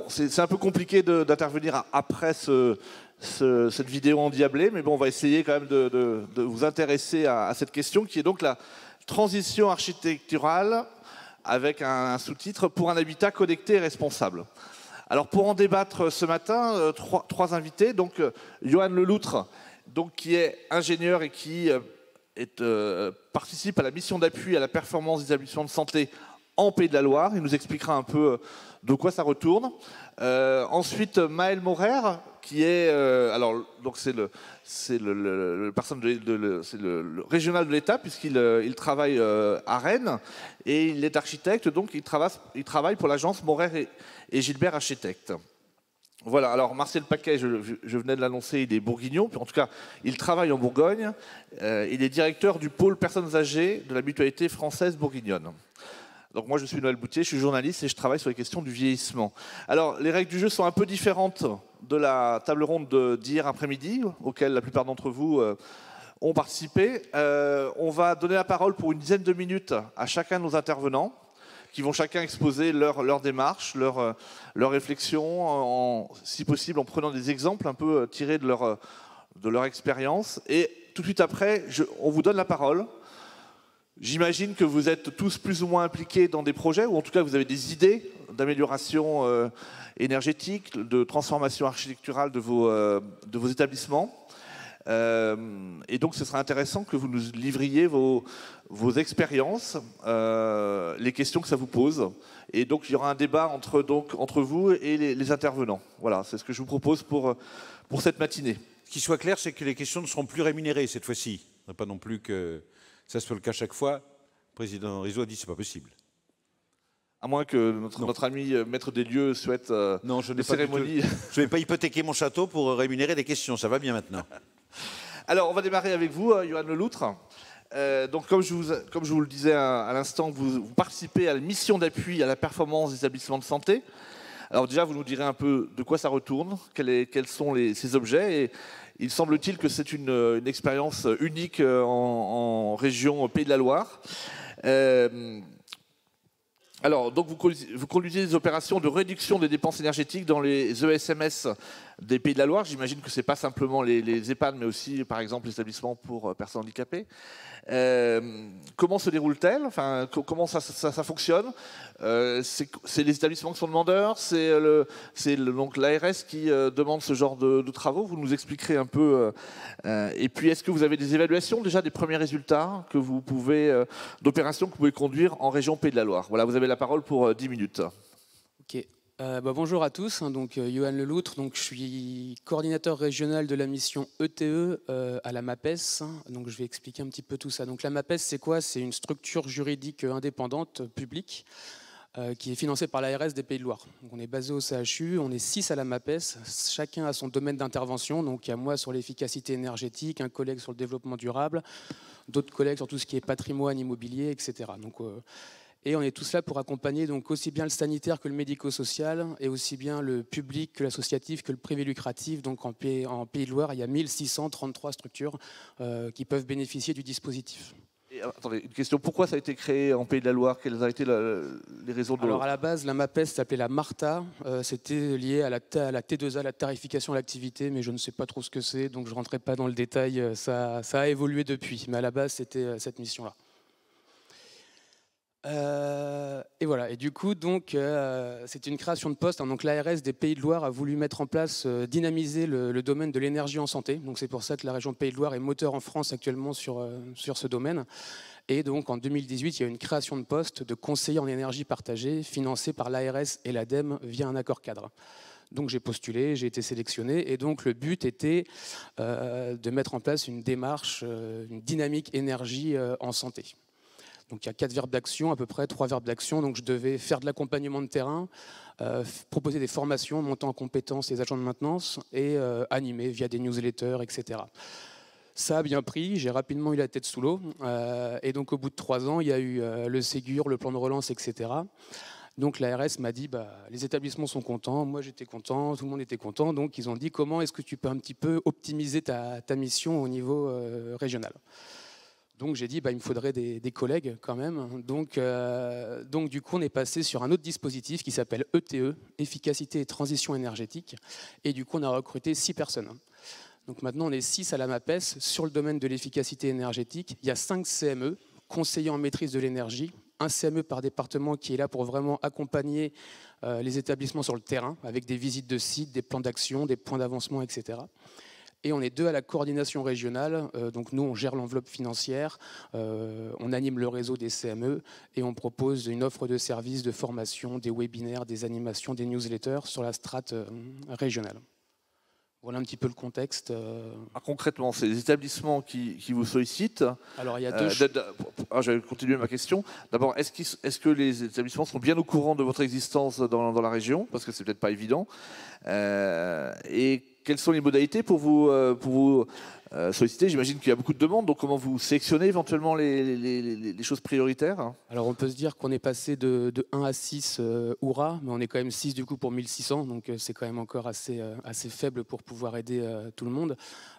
c'est un peu compliqué d'intervenir après cette vidéo endiablée, mais bon, on va essayer quand même de vous intéresser à cette question qui est donc la transition architecturale avec un sous-titre pour un habitat connecté et responsable. Alors pour en débattre ce matin, trois invités, donc Johan Leloutre, donc, qui est ingénieur et qui participe à la mission d'appui à la performance des établissements de santé en Pays de la Loire. Il nous expliquera un peu de quoi ça retourne. Ensuite, Maël Maurer, qui est donc c'est le régional de l'État puisqu'il travaille à Rennes et il est architecte, donc il travaille pour l'agence Maurer et Gilbert Architectes. Voilà, alors Marcel Paquet, je venais de l'annoncer, il est bourguignon, en tout cas il travaille en Bourgogne, il est directeur du pôle personnes âgées de la mutualité française bourguignonne. Donc moi je suis Noël Boutier, je suis journaliste et je travaille sur les questions du vieillissement. Alors les règles du jeu sont un peu différentes de la table ronde d'hier après-midi, auquel la plupart d'entre vous ont participé. On va donner la parole pour une dizaine de minutes à chacun de nos intervenants, qui vont chacun exposer leur démarche, leur réflexion, si possible en prenant des exemples un peu tirés de leur expérience. Et tout de suite après, on vous donne la parole. J'imagine que vous êtes tous plus ou moins impliqués dans des projets, ou en tout cas vous avez des idées d'amélioration énergétique, de transformation architecturale de vos établissements. Et donc ce sera intéressant que vous nous livriez vos expériences, les questions que ça vous pose. Et donc il y aura un débat entre vous et les intervenants. Voilà, c'est ce que je vous propose pour cette matinée. Ce qui soit clair, c'est que les questions ne seront plus rémunérées cette fois-ci. Pas non plus que ça soit le cas chaque fois. Le président Rizzo a dit que ce n'est pas possible. À moins que notre ami maître des lieux souhaite non, je n'ai des cérémonies. Je ne vais pas hypothéquer mon château pour rémunérer des questions, ça va bien maintenant. Alors, on va démarrer avec vous, Johan Leloutre. Donc, comme je vous le disais à l'instant, vous participez à la mission d'appui à la performance des établissements de santé. Alors déjà, vous nous direz un peu de quoi ça retourne, quels sont ces objets. Et il semble-t-il que c'est une expérience unique en région Pays de la Loire. Alors, donc vous conduisez des opérations de réduction des dépenses énergétiques dans les ESMS des Pays de la Loire. J'imagine que ce n'est pas simplement les EHPAD, mais aussi, par exemple, les établissements pour personnes handicapées. Comment se déroule-t-elle? Enfin, comment ça fonctionne? C'est les établissements qui sont demandeurs? C'est donc l'ARS qui demande ce genre de travaux? Vous nous expliquerez un peu. Et puis, est-ce que vous avez des évaluations, déjà des premiers résultats d'opérations que vous pouvez conduire en région Pays de la Loire? Voilà, vous avez la parole pour 10 minutes. Ok. Bonjour à tous, donc Johan Leloutre, donc je suis coordinateur régional de la mission ETE à la MAPES, donc je vais expliquer un petit peu tout ça. Donc la MAPES, c'est quoi? C'est une structure juridique indépendante, publique, qui est financée par l'ARS des Pays de Loire. Donc on est basé au CHU, on est 6 à la MAPES, chacun a son domaine d'intervention, donc il y a moi sur l'efficacité énergétique, un collègue sur le développement durable, d'autres collègues sur tout ce qui est patrimoine immobilier, etc. Et on est tous là pour accompagner donc aussi bien le sanitaire que le médico-social, et aussi bien le public que l'associatif que le privé lucratif. Donc en Pays de Loire, il y a 1633 structures qui peuvent bénéficier du dispositif. Et, attendez, une question, pourquoi ça a été créé en Pays de la Loire? Quelles ont été les raisons de... Alors à la base, la MAPES s'appelait la MARTA, c'était lié à la T2A, la tarification à l'activité, mais je ne sais pas trop ce que c'est, donc je ne rentrerai pas dans le détail, ça a évolué depuis, mais à la base c'était cette mission-là. Et voilà. Et du coup, donc, c'est une création de poste. Donc, l'ARS des Pays de Loire a voulu mettre en place, dynamiser le domaine de l'énergie en santé. Donc, c'est pour ça que la région Pays de Loire est moteur en France actuellement sur ce domaine. Et donc, en 2018, il y a eu une création de poste de conseiller en énergie partagée, financée par l'ARS et l'ADEME via un accord cadre. Donc, j'ai postulé, j'ai été sélectionné. Et donc, le but était de mettre en place une démarche, une dynamique énergie en santé. Donc il y a 4 verbes d'action, à peu près 3 verbes d'action. Donc je devais faire de l'accompagnement de terrain, proposer des formations, montant en compétences les agents de maintenance et animer via des newsletters, etc. Ça a bien pris, j'ai rapidement eu la tête sous l'eau. Et donc au bout de 3 ans, il y a eu le Ségur, le plan de relance, etc. Donc l'ARS m'a dit, les établissements sont contents, moi j'étais content, tout le monde était content. Donc ils ont dit, comment est-ce que tu peux un petit peu optimiser ta mission au niveau régional? Donc j'ai dit, il me faudrait des collègues quand même. Donc du coup, on est passé sur un autre dispositif qui s'appelle ETE, Efficacité et Transition énergétique. Et du coup, on a recruté 6 personnes. Donc maintenant, on est 6 à la MAPES sur le domaine de l'efficacité énergétique. Il y a 5 CME, conseillers en maîtrise de l'énergie, un CME par département qui est là pour vraiment accompagner les établissements sur le terrain, avec des visites de sites, des plans d'action, des points d'avancement, etc. Et on est 2 à la coordination régionale. Donc nous, on gère l'enveloppe financière, on anime le réseau des CME et on propose une offre de services, de formation, des webinaires, des animations, des newsletters sur la strate régionale. Voilà un petit peu le contexte. Concrètement, c'est les établissements qui vous sollicitent. Alors, il y a deux je vais continuer ma question. D'abord, est-ce que les établissements sont bien au courant de votre existence dans la région? Parce que c'est peut-être pas évident. Et quelles sont les modalités pour vous solliciter? J'imagine qu'il y a beaucoup de demandes, donc comment vous sélectionnez éventuellement les choses prioritaires? Alors on peut se dire qu'on est passé de 1 à 6 hurrah, mais on est quand même 6 du coup pour 1600, donc c'est quand même encore assez faible pour pouvoir aider tout le monde.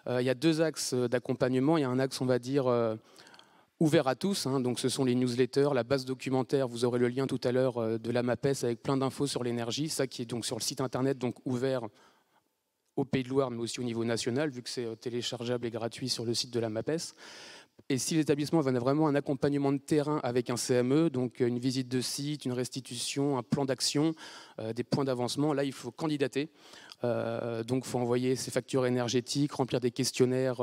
Il y a 2 axes d'accompagnement. Il y a un axe, on va dire, ouvert à tous, donc ce sont les newsletters, la base documentaire, vous aurez le lien tout à l'heure de la MAPES avec plein d'infos sur l'énergie, ça qui est donc sur le site internet, donc ouvert au Pays de Loire, mais aussi au niveau national, vu que c'est téléchargeable et gratuit sur le site de la MAPES. Et si l'établissement veut vraiment un accompagnement de terrain avec un CME, donc une visite de site, une restitution, un plan d'action, des points d'avancement, là, il faut candidater. Donc, il faut envoyer ses factures énergétiques, remplir des questionnaires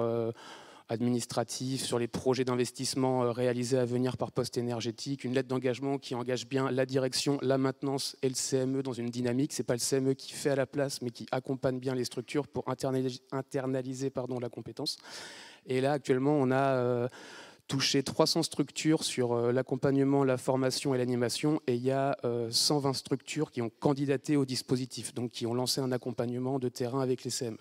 administratifs sur les projets d'investissement réalisés à venir par poste énergétique, une lettre d'engagement qui engage bien la direction, la maintenance et le CME dans une dynamique. Ce n'est pas le CME qui fait à la place, mais qui accompagne bien les structures pour internaliser la compétence. Et là, actuellement, on a touché 300 structures sur l'accompagnement, la formation et l'animation, et il y a 120 structures qui ont candidaté au dispositif, donc qui ont lancé un accompagnement de terrain avec les CME.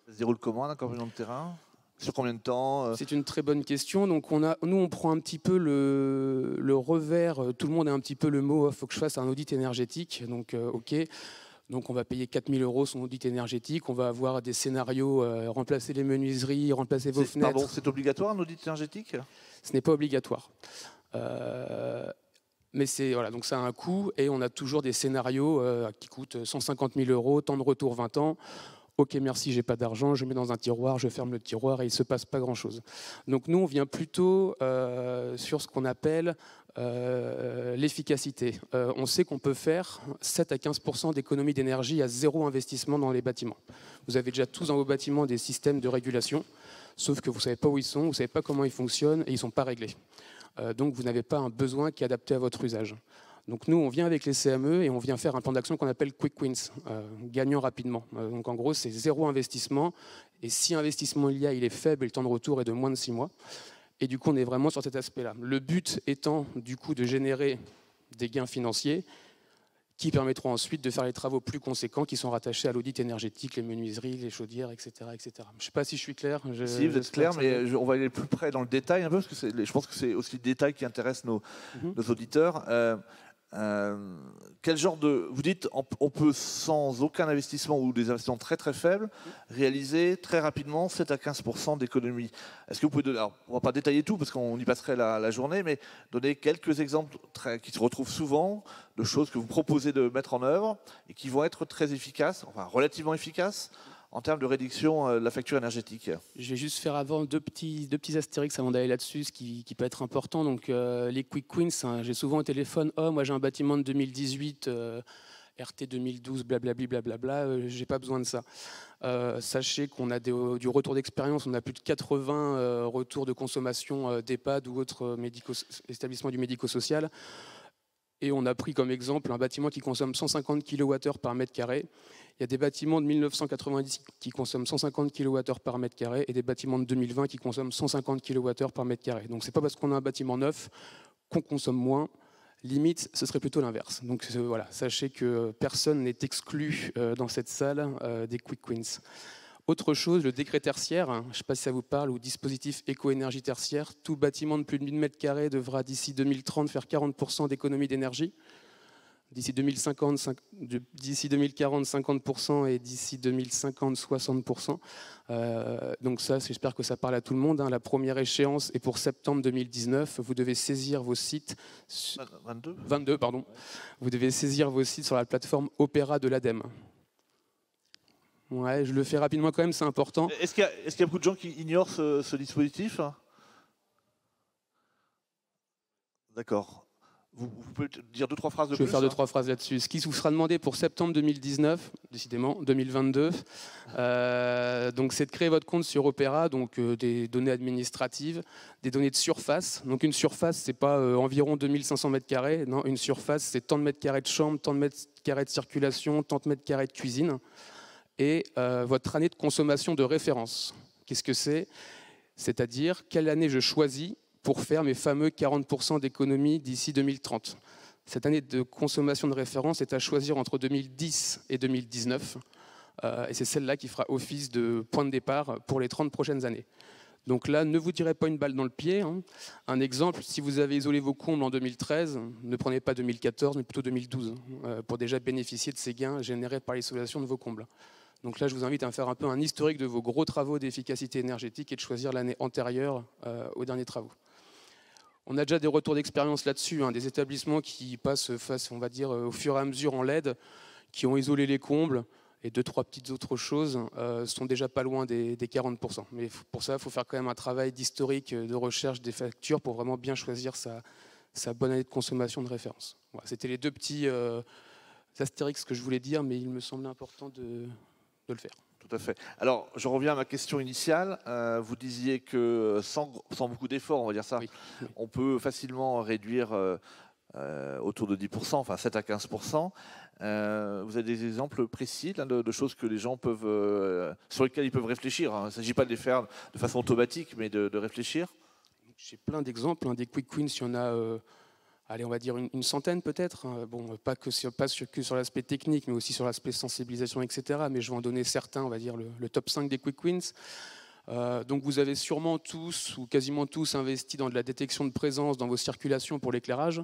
Ça se déroule comment, un accompagnement de terrain? Sur combien de temps? C'est une très bonne question. Donc nous, on prend un petit peu le revers. Tout le monde a un petit peu le mot « il faut que je fasse un audit énergétique ». Donc, OK. Donc, on va payer 4 000 € son audit énergétique. On va avoir des scénarios, remplacer les menuiseries, remplacer vos fenêtres. Pardon, c'est obligatoire un audit énergétique? Ce n'est pas obligatoire. Mais voilà, donc ça a un coût et on a toujours des scénarios qui coûtent 150 000 €, temps de retour 20 ans. Ok, merci, j'ai pas d'argent, je mets dans un tiroir, je ferme le tiroir et il se passe pas grand-chose. Donc nous, on vient plutôt sur ce qu'on appelle l'efficacité. On sait qu'on peut faire 7 à 15% d'économie d'énergie à 0 investissement dans les bâtiments. Vous avez déjà tous dans vos bâtiments des systèmes de régulation, sauf que vous savez pas où ils sont, vous savez pas comment ils fonctionnent et ils sont pas réglés. Donc vous n'avez pas un besoin qui est adapté à votre usage. Donc nous, on vient avec les CME et on vient faire un plan d'action qu'on appelle Quick Wins, gagnant rapidement. Donc en gros, c'est 0 investissement. Et si investissement il y a, il est faible et le temps de retour est de moins de 6 mois. Et du coup, on est vraiment sur cet aspect-là. Le but étant du coup de générer des gains financiers qui permettront ensuite de faire les travaux plus conséquents qui sont rattachés à l'audit énergétique, les menuiseries, les chaudières, etc. etc. Je ne sais pas si je suis clair. Si, vous êtes clair, mais on va aller plus près dans le détail un peu, parce que je pense que c'est aussi le détail qui intéresse nos auditeurs. Quel genre de... Vous dites, on peut sans aucun investissement ou des investissements très très faibles réaliser très rapidement 7 à 15% d'économie. Est-ce que vous pouvez donner... Alors, on ne va pas détailler tout parce qu'on y passerait la journée, mais donner quelques exemples qui se retrouvent souvent de choses que vous proposez de mettre en œuvre et qui vont être très efficaces, enfin relativement efficaces, en termes de réduction de la facture énergétique. Je vais juste faire avant deux petits astérix avant d'aller là-dessus, ce qui peut être important. Donc les quick wins, j'ai souvent au téléphone, moi j'ai un bâtiment de 2018, RT 2012, blablabli, blablabla, j'ai pas besoin de ça. Sachez qu'on a du retour d'expérience, on a plus de 80 retours de consommation d'EHPAD ou autres établissements du médico-social. Et on a pris comme exemple un bâtiment qui consomme 150 kWh par mètre carré. Il y a des bâtiments de 1990 qui consomment 150 kWh par mètre carré et des bâtiments de 2020 qui consomment 150 kWh par mètre carré. Donc ce n'est pas parce qu'on a un bâtiment neuf qu'on consomme moins. Limite, ce serait plutôt l'inverse. Donc voilà, sachez que personne n'est exclu dans cette salle des quick wins. Autre chose, le décret tertiaire, je ne sais pas si ça vous parle, ou dispositif éco-énergie tertiaire, tout bâtiment de plus de 1000 m² devra d'ici 2030 faire 40% d'économie d'énergie. D'ici 2040, 50% et d'ici 2050, 60%. Donc ça, j'espère que ça parle à tout le monde. La première échéance est pour septembre 2019. Vous devez saisir vos sites... 22, pardon. Vous devez saisir vos sites sur la plateforme Opéra de l'ADEME. Ouais, je le fais rapidement quand même, c'est important. Est-ce qu'il y a beaucoup de gens qui ignorent ce dispositif? D'accord. Vous pouvez dire 2-3 phrases de plus? Je vais faire 2-3 phrases là-dessus. Ce qui vous sera demandé pour septembre 2019, décidément, 2022, donc c'est de créer votre compte sur Opéra, donc des données administratives, des données de surface. Donc une surface, c'est pas environ 2500 m². Non, une surface, c'est tant de mètres carrés de chambre, tant de mètres carrés de circulation, tant de mètres carrés de cuisine. Et votre année de consommation de référence. Qu'est-ce que c'est? C'est-à-dire quelle année je choisis pour faire mes fameux 40% d'économie d'ici 2030. Cette année de consommation de référence est à choisir entre 2010 et 2019. Et c'est celle-là qui fera office de point de départ pour les 30 prochaines années. Donc là, ne vous tirez pas une balle dans le pied. Un exemple, si vous avez isolé vos combles en 2013, ne prenez pas 2014, mais plutôt 2012, pour déjà bénéficier de ces gains générés par l'isolation de vos combles. Donc là, je vous invite à faire un peu un historique de vos gros travaux d'efficacité énergétique et de choisir l'année antérieure aux derniers travaux. On a déjà des retours d'expérience là-dessus, des établissements qui passent face, on va dire, au fur et à mesure en LED, qui ont isolé les combles, et 2-3 petites autres choses sont déjà pas loin des 40%. Mais pour ça, il faut faire quand même un travail d'historique, de recherche des factures pour vraiment bien choisir sa bonne année de consommation de référence. Voilà, c'était les 2 petits astérix que je voulais dire, mais il me semblait important de le faire. Tout à fait. Alors, je reviens à ma question initiale. Vous disiez que sans beaucoup d'efforts, on va dire ça, oui. On peut facilement réduire autour de 10%, enfin 7 à 15%. Vous avez des exemples précis là, de choses que les gens peuvent, sur lesquelles ils peuvent réfléchir. Il ne s'agit pas de les faire de façon automatique, mais de réfléchir. J'ai plein d'exemples. Des quick wins, il y en a... allez, on va dire une centaine peut-être. Bon, pas que sur l'aspect technique, mais aussi sur l'aspect sensibilisation, etc. Mais je vais en donner certains, on va dire le top 5 des quick wins. Donc vous avez sûrement tous, ou quasiment tous, investi dans de la détection de présence dans vos circulations pour l'éclairage.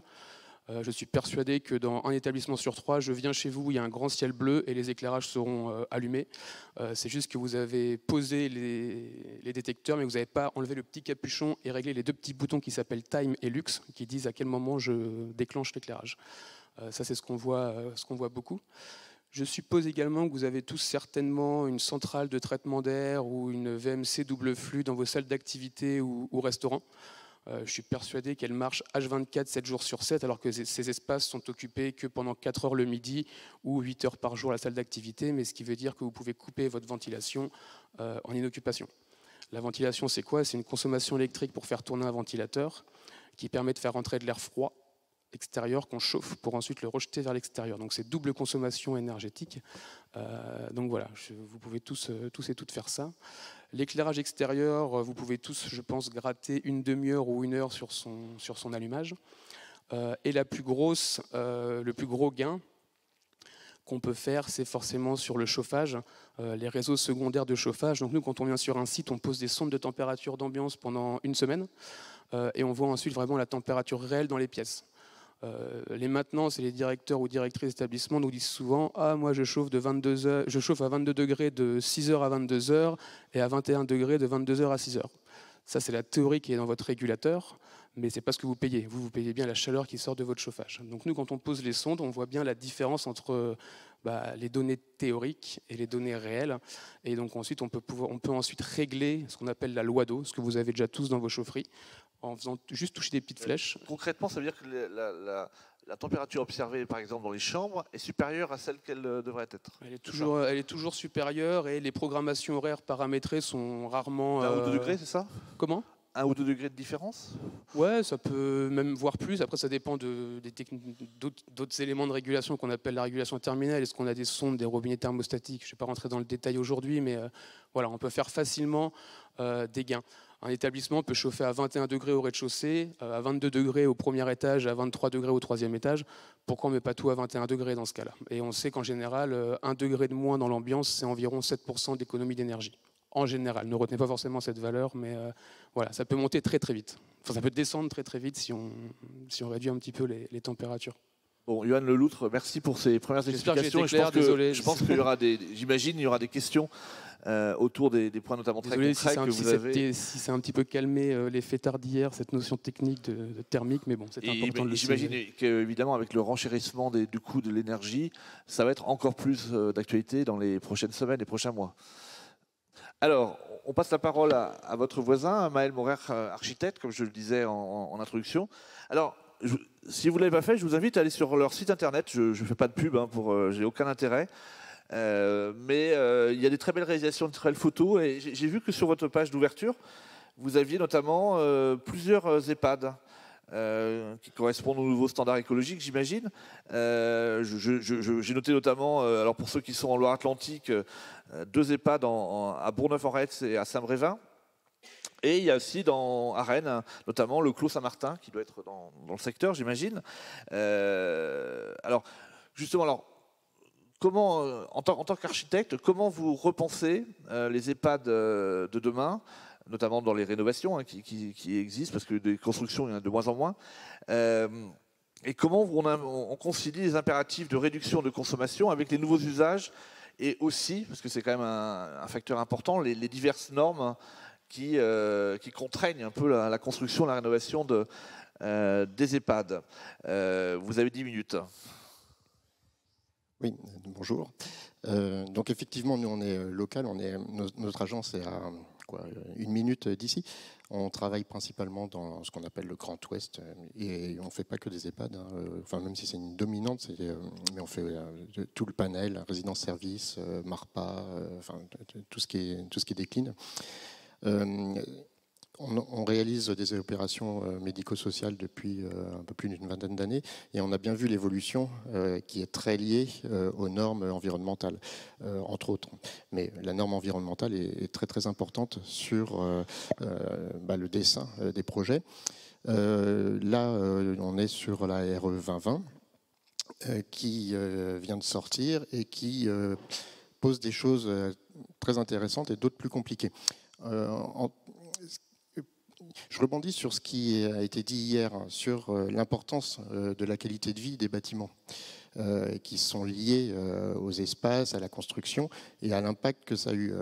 Je suis persuadé que dans un établissement sur 3, je viens chez vous, il y a un grand ciel bleu et les éclairages seront allumés. C'est juste que vous avez posé les détecteurs, mais vous n'avez pas enlevé le petit capuchon et réglé les 2 petits boutons qui s'appellent Time et Lux, qui disent à quel moment je déclenche l'éclairage. Ça, c'est ce qu'on voit beaucoup. Je suppose également que vous avez tous certainement une centrale de traitement d'air ou une VMC double flux dans vos salles d'activité ou restaurants. Je suis persuadé qu'elle marche H24, 7 jours sur 7, alors que ces espaces sont occupés que pendant 4 heures le midi ou 8 heures par jour la salle d'activité, mais ce qui veut dire que vous pouvez couper votre ventilation en inoccupation. La ventilation, c'est quoi? C'est une consommation électrique pour faire tourner un ventilateur qui permet de faire entrer de l'air froid extérieur qu'on chauffe pour ensuite le rejeter vers l'extérieur. Donc c'est double consommation énergétique. Donc voilà, vous pouvez tous et toutes faire ça. L'éclairage extérieur, vous pouvez tous, je pense, gratter une demi-heure ou 1 heure sur son allumage. Et le plus gros gain qu'on peut faire, c'est forcément sur le chauffage, les réseaux secondaires de chauffage. Donc nous, quand on vient sur un site, on pose des sondes de température d'ambiance pendant 1 semaine et on voit ensuite vraiment la température réelle dans les pièces. Les maintenances et les directeurs ou directrices d'établissement nous disent souvent « Ah, moi je chauffe à 22 degrés de 6h à 22h et à 21 degrés de 22h à 6h ». Ça, c'est la théorie qui est dans votre régulateur, mais ce n'est pas ce que vous payez. Vous payez bien la chaleur qui sort de votre chauffage. Donc nous, quand on pose les sondes, on voit bien la différence entre les données théoriques et les données réelles. Et donc ensuite, on peut ensuite régler ce qu'on appelle la loi d'eau, ce que vous avez déjà tous dans vos chaufferies, en faisant juste toucher des petites flèches. Concrètement, ça veut dire que la température observée, par exemple, dans les chambres, est supérieure à celle qu'elle devrait être. Elle est toujours supérieure et les programmations horaires paramétrées sont rarement... 1 ou 2 degrés, c'est ça? Comment? 1 ou 2 degrés de différence? Ouais, ça peut même voir plus. Après, ça dépend d'autres éléments de régulation qu'on appelle la régulation terminale. Est-ce qu'on a des sondes, des robinets thermostatiques? Je ne vais pas rentrer dans le détail aujourd'hui, mais voilà, on peut faire facilement des gains. Un établissement peut chauffer à 21 degrés au rez-de-chaussée, à 22 degrés au premier étage, à 23 degrés au troisième étage. Pourquoi on ne met pas tout à 21 degrés dans ce cas-là? Et on sait qu'en général, 1 degré de moins dans l'ambiance, c'est environ 7% d'économie d'énergie. En général, ne retenez pas forcément cette valeur, mais voilà, ça peut monter très très vite. Enfin, ça peut descendre très très vite si on réduit un petit peu les températures. Bon, Yoann Leloutre, merci pour ces premières J'espère que j'ai explications. été clair, désolé. Je pense qu'il y aura j'imagine, il y aura des questions autour des points notamment très Désolé concrets que vous avez. si c'est un petit peu calmé les fêtards d'hier, cette notion technique de thermique, mais bon, c'est important de le J'imagine signaler. qu'évidemment, avec le renchérissement du coût de l'énergie, ça va être encore plus d'actualité dans les prochaines semaines, les prochains mois. Alors, on passe la parole à votre voisin, à Maël Morer, architecte, comme je le disais en introduction. Alors, si vous ne l'avez pas fait, je vous invite à aller sur leur site internet. Je ne fais pas de pub, j'ai aucun intérêt. Mais il y a des très belles réalisations, de très belles photos. Et j'ai vu que sur votre page d'ouverture, vous aviez notamment plusieurs EHPAD qui correspondent aux nouveaux standards écologiques, j'imagine. J'ai noté notamment, alors pour ceux qui sont en Loire-Atlantique, 2 EHPAD à Bourgneuf-en-Retz et à Saint-Brévin. Et il y a aussi à Rennes, notamment le Clos Saint-Martin, qui doit être dans le secteur, j'imagine. Alors, justement, comment, en tant qu'architecte, comment vous repensez les EHPAD de demain, notamment dans les rénovations qui existent, parce que des constructions, il y en a de moins en moins, et comment on concilie les impératifs de réduction de consommation avec les nouveaux usages, et aussi, parce que c'est quand même un facteur important, les diverses normes qui contraignent un peu la construction, la rénovation des EHPAD. Vous avez 10 minutes. Oui, bonjour. Donc effectivement, nous on est local, notre agence est à 1 minute d'ici. On travaille principalement dans ce qu'on appelle le Grand Ouest et on ne fait pas que des EHPAD, enfin même si c'est une dominante, mais on fait tout le panel, résidence-service, MARPA, enfin tout ce qui décline. On réalise des opérations médico-sociales depuis un peu plus d'une vingtaine d'années et on a bien vu l'évolution qui est très liée aux normes environnementales, entre autres. Mais la norme environnementale est très très importante sur le dessin des projets. Là, on est sur la RE 2020 qui vient de sortir et qui pose des choses très intéressantes et d'autres plus compliquées. Je rebondis sur ce qui a été dit hier sur l'importance de la qualité de vie des bâtiments qui sont liés aux espaces, à la construction et à l'impact que ça a eu.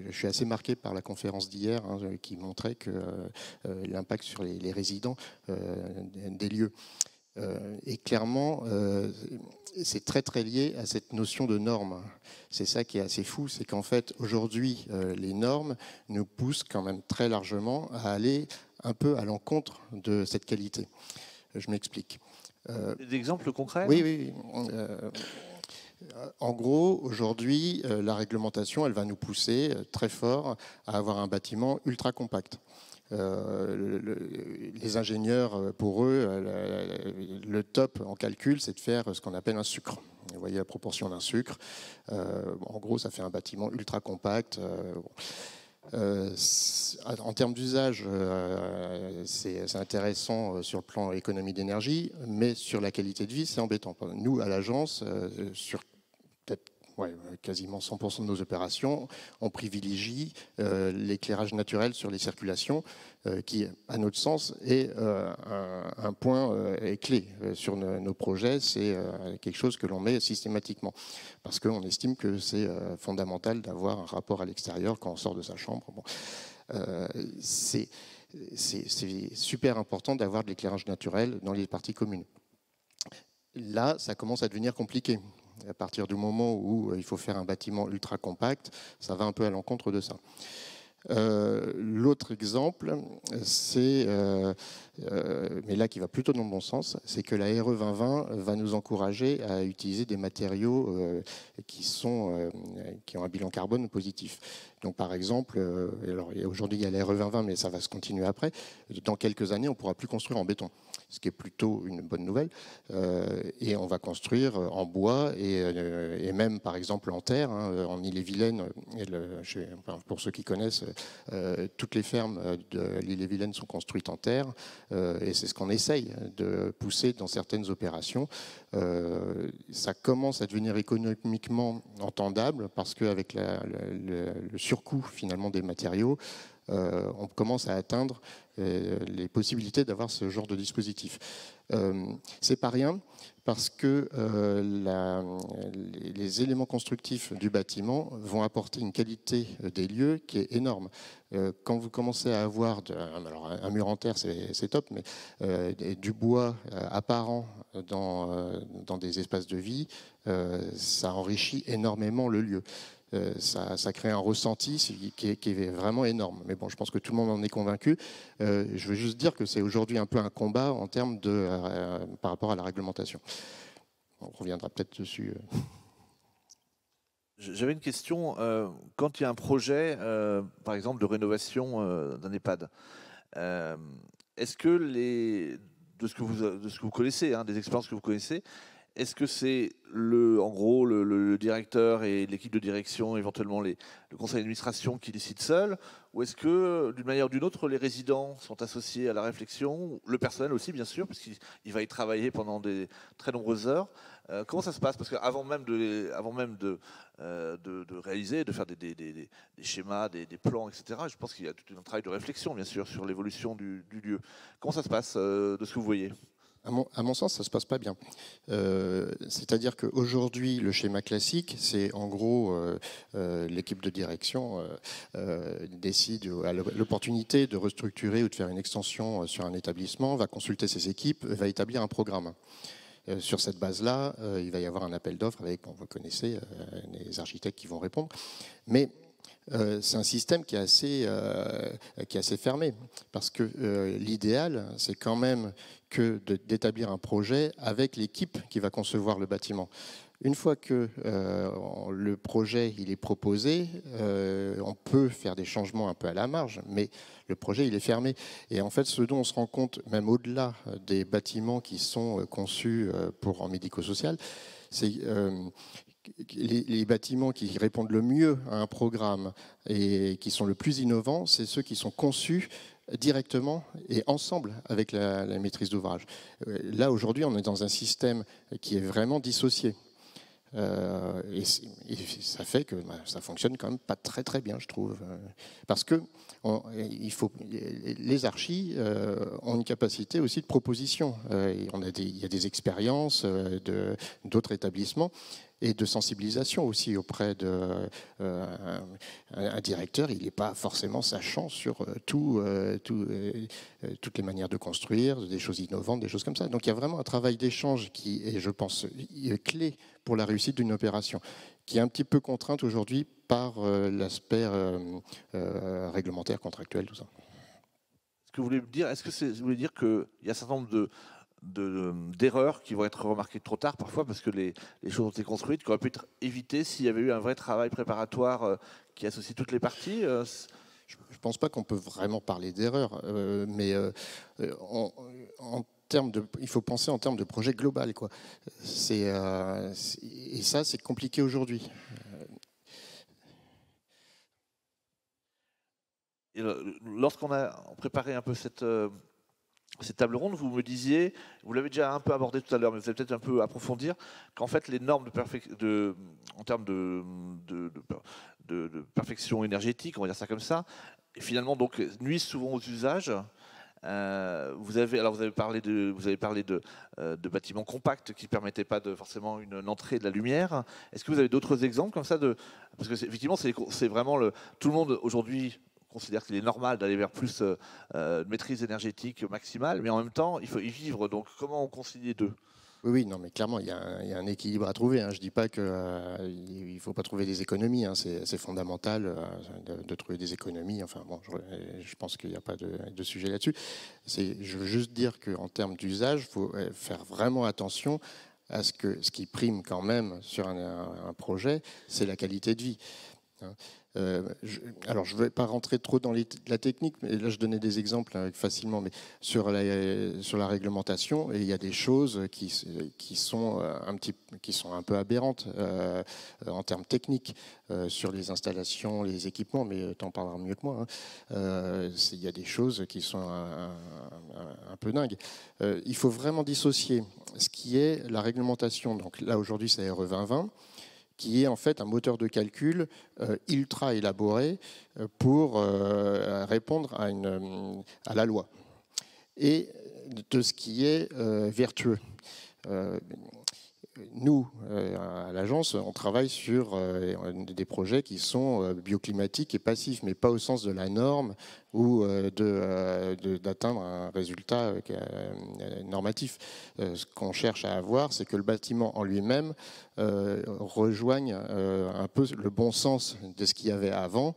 Je suis assez marqué par la conférence d'hier qui montrait que l'impact sur les résidents des lieux. Et clairement, c'est très très lié à cette notion de normes. C'est ça qui est assez fou, c'est qu'en fait aujourd'hui les normes nous poussent quand même très largement à aller un peu à l'encontre de cette qualité. Je m'explique. Des exemples concrets? Oui. En gros, aujourd'hui, la réglementation, elle va nous pousser très fort à avoir un bâtiment ultra compact. Les ingénieurs, pour eux, le top en calcul, c'est de faire ce qu'on appelle un sucre. Vous voyez la proportion d'un sucre. En gros, ça fait un bâtiment ultra compact. En termes d'usage, c'est intéressant sur le plan économie d'énergie, mais sur la qualité de vie, c'est embêtant. Nous, à l'agence, sur quasiment 100% de nos opérations, on privilégie l'éclairage naturel sur les circulations, qui, à notre sens, est un point clé sur nos projets. C'est quelque chose que l'on met systématiquement, parce qu'on estime que c'est fondamental d'avoir un rapport à l'extérieur quand on sort de sa chambre. Bon. C'est super important d'avoir de l'éclairage naturel dans les parties communes. Là, ça commence à devenir compliqué. À partir du moment où il faut faire un bâtiment ultra compact, ça va un peu à l'encontre de ça. L'autre exemple, c'est, mais là qui va plutôt dans le bon sens, c'est que la RE 2020 va nous encourager à utiliser des matériaux qui ont un bilan carbone positif. Donc par exemple, alors aujourd'hui il y a la RE 2020, mais ça va se continuer après. Dans quelques années, on ne pourra plus construire en béton, ce qui est plutôt une bonne nouvelle. Et on va construire en bois et même par exemple en terre. En Ille-et-Vilaine, pour ceux qui connaissent, toutes les fermes de l'Ille-et-Vilaine sont construites en terre. Et c'est ce qu'on essaye de pousser dans certaines opérations. Ça commence à devenir économiquement entendable parce qu'avec le surcoût finalement des matériaux, on commence à atteindre les possibilités d'avoir ce genre de dispositif. C'est pas rien parce que les éléments constructifs du bâtiment vont apporter une qualité des lieux qui est énorme. Quand vous commencez à avoir alors un mur en terre, c'est top, mais du bois apparent dans des espaces de vie, ça enrichit énormément le lieu. Ça crée un ressenti qui est vraiment énorme. Mais bon, je pense que tout le monde en est convaincu. Je veux juste dire que c'est aujourd'hui un peu un combat en termes par rapport à la réglementation. On reviendra peut-être dessus. J'avais une question. Quand il y a un projet, par exemple, de rénovation d'un EHPAD, est-ce que de ce que vous connaissez, hein, des expériences que vous connaissez, est-ce que c'est en gros le directeur et l'équipe de direction, éventuellement le conseil d'administration qui décident seul, ou est-ce que d'une manière ou d'une autre les résidents sont associés à la réflexion, le personnel aussi bien sûr, puisqu'il va y travailler pendant des très nombreuses heures. Comment ça se passe? Parce qu'avant même de réaliser, de faire des schémas, des plans, etc., je pense qu'il y a tout un travail de réflexion bien sûr sur l'évolution du lieu. Comment ça se passe de ce que vous voyez? À mon sens, ça ne se passe pas bien. C'est-à-dire qu'aujourd'hui, le schéma classique, c'est en gros l'équipe de direction décide à l'opportunité de restructurer ou de faire une extension sur un établissement, va consulter ses équipes, va établir un programme. Sur cette base-là, il va y avoir un appel d'offres avec, vous connaissez, les architectes qui vont répondre. Mais c'est un système qui est assez fermé, parce que l'idéal, c'est quand même d'établir un projet avec l'équipe qui va concevoir le bâtiment. Une fois que le projet il est proposé, on peut faire des changements un peu à la marge, mais le projet il est fermé. Et en fait, ce dont on se rend compte, même au-delà des bâtiments qui sont conçus en médico-social, c'est les bâtiments qui répondent le mieux à un programme et qui sont le plus innovants, c'est ceux qui sont conçus directement et ensemble avec la maîtrise d'ouvrage. Là, aujourd'hui, on est dans un système qui est vraiment dissocié. Et ça fait que ça fonctionne quand même pas très très bien, je trouve, parce que les archis ont une capacité aussi de proposition. Il y a des expériences d'autres établissements et de sensibilisation aussi auprès d'un directeur. Il n'est pas forcément sachant sur toutes les manières de construire, des choses innovantes, des choses comme ça. Donc il y a vraiment un travail d'échange qui est, je pense, clé pour la réussite d'une opération, qui est un petit peu contrainte aujourd'hui par l'aspect réglementaire, contractuel, tout ça. Ce que vous voulez dire, vous voulez dire qu'il y a un certain nombre d'erreurs qui vont être remarquées trop tard parfois parce que les choses ont été construites, qui auraient pu être évitées s'il y avait eu un vrai travail préparatoire qui associe toutes les parties? Je ne pense pas qu'on peut vraiment parler d'erreur, mais il faut penser en termes de projet global, quoi. Et ça, c'est compliqué aujourd'hui. Lorsqu'on a préparé un peu cette table ronde, vous me disiez, vous l'avez déjà un peu abordé tout à l'heure, mais vous allez peut-être un peu approfondir, qu'en fait les normes en termes de perfection énergétique, on va dire ça comme ça, et finalement donc nuisent souvent aux usages. Vous avez parlé de bâtiments compacts qui ne permettaient pas forcément une entrée de la lumière. Est-ce que vous avez d'autres exemples comme ça parce que effectivement c'est vraiment tout le monde aujourd'hui considère qu'il est normal d'aller vers plus de maîtrise énergétique maximale, mais en même temps, il faut y vivre. Donc, comment on concilie les deux? Oui, non, mais clairement, il y a un équilibre à trouver. Je ne dis pas qu'il ne faut pas trouver des économies. C'est fondamental de trouver des économies. Enfin, bon, je pense qu'il n'y a pas de sujet là-dessus. Je veux juste dire qu'en termes d'usage, il faut faire vraiment attention à ce qui prime quand même sur un projet, c'est la qualité de vie. Alors, je ne vais pas rentrer trop dans la technique, mais là, je donnais des exemples facilement. Mais sur la réglementation, il y a des choses qui sont un peu aberrantes en termes techniques sur les installations, les équipements. Mais tu en parleras mieux que moi. Il y a des choses qui sont un peu dingues. Il faut vraiment dissocier ce qui est la réglementation. Donc là, aujourd'hui, c'est RE 2020. qui est en fait un moteur de calcul ultra élaboré pour répondre à la loi, et de ce qui est vertueux. Nous, à l'agence, on travaille sur des projets qui sont bioclimatiques et passifs, mais pas au sens de la norme ou d'atteindre un résultat normatif. Ce qu'on cherche à avoir, c'est que le bâtiment en lui-même rejoigne un peu le bon sens de ce qu'il y avait avant,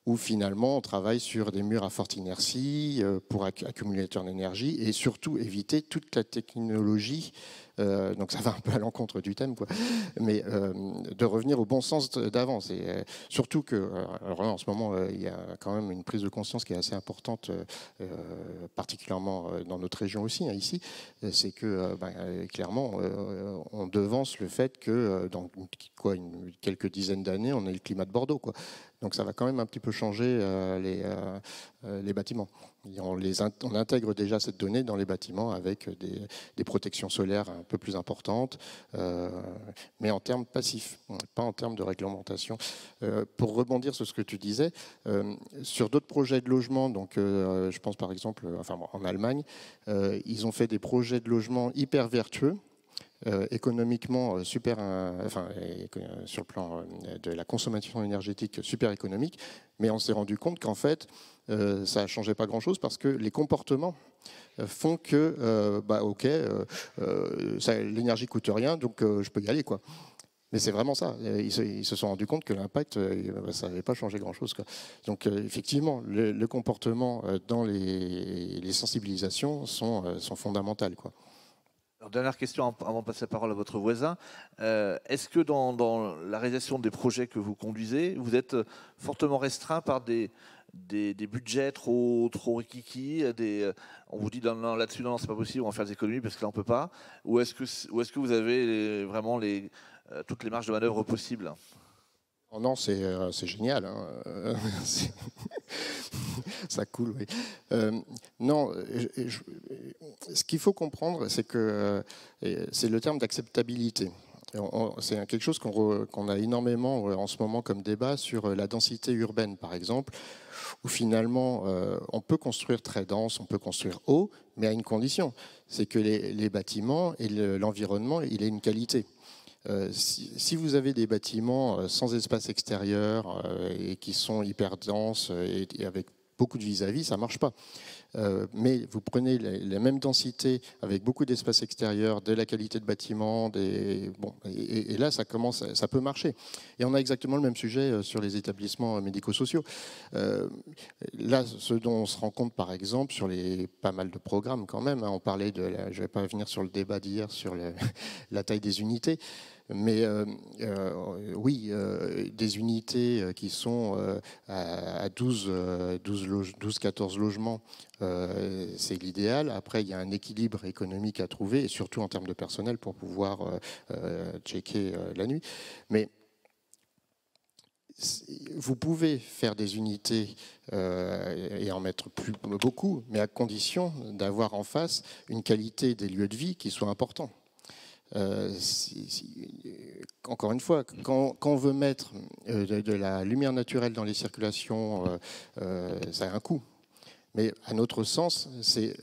où finalement on travaille sur des murs à forte inertie pour accumulateurs d'énergie, et surtout éviter toute la technologie, donc ça va un peu à l'encontre du thème, quoi, mais de revenir au bon sens d'avant. Surtout que, alors là, en ce moment, il y a quand même une prise de conscience qui est assez importante, particulièrement dans notre région aussi, hein, ici, c'est que clairement, on devance le fait que dans quelques dizaines d'années, on ait le climat de Bordeaux, quoi. Donc ça va quand même un petit peu changer les bâtiments. On intègre déjà cette donnée dans les bâtiments avec des protections solaires un peu plus importantes, mais en termes passifs, pas en termes de réglementation. Pour rebondir sur ce que tu disais, sur d'autres projets de logement, donc je pense par exemple, en Allemagne, ils ont fait des projets de logement hyper vertueux, économiquement super, sur le plan de la consommation énergétique super économique, mais on s'est rendu compte qu'en fait ça ne changeait pas grand chose, parce que les comportements font que l'énergie coûte rien, donc je peux y aller, quoi. Mais c'est vraiment ça. Ils se sont rendus compte que l'impact, ça n'avait pas changé grand-chose, quoi. Donc effectivement, le comportement dans les sensibilisations sont fondamentales, quoi. Alors, dernière question avant de passer la parole à votre voisin. Est-ce que dans la réalisation des projets que vous conduisez, vous êtes fortement restreint par des budgets trop rikiki, on vous dit là-dessus, non, c'est pas possible, on va faire des économies parce que là on peut pas, ou est-ce que vous avez vraiment toutes les marges de manœuvre possibles? Oh non, c'est génial, hein. Ça coule, oui. Non, ce qu'il faut comprendre, c'est que c'est le terme d'acceptabilité. C'est quelque chose qu'on a énormément en ce moment comme débat sur la densité urbaine, par exemple, où finalement on peut construire très dense, on peut construire haut, mais à une condition, c'est que les bâtiments et l'environnement, il ait une qualité. Si vous avez des bâtiments sans espace extérieur et qui sont hyper denses et avec beaucoup de vis-à-vis, ça ne marche pas. Mais vous prenez la même densité avec beaucoup d'espace extérieur, de la qualité de bâtiment, et là ça peut marcher. Et on a exactement le même sujet sur les établissements médico-sociaux. Là, ce dont on se rend compte, par exemple, sur pas mal de programmes quand même, hein, on parlait je ne vais pas revenir sur le débat d'hier sur la taille des unités, mais oui, des unités qui sont à 12-14 logements, c'est l'idéal. Après, il y a un équilibre économique à trouver, et surtout en termes de personnel pour pouvoir checker la nuit. Mais vous pouvez faire des unités et en mettre beaucoup, mais à condition d'avoir en face une qualité des lieux de vie qui soit importante. Encore une fois, quand on veut mettre de la lumière naturelle dans les circulations, ça a un coût. Mais à notre sens, c'est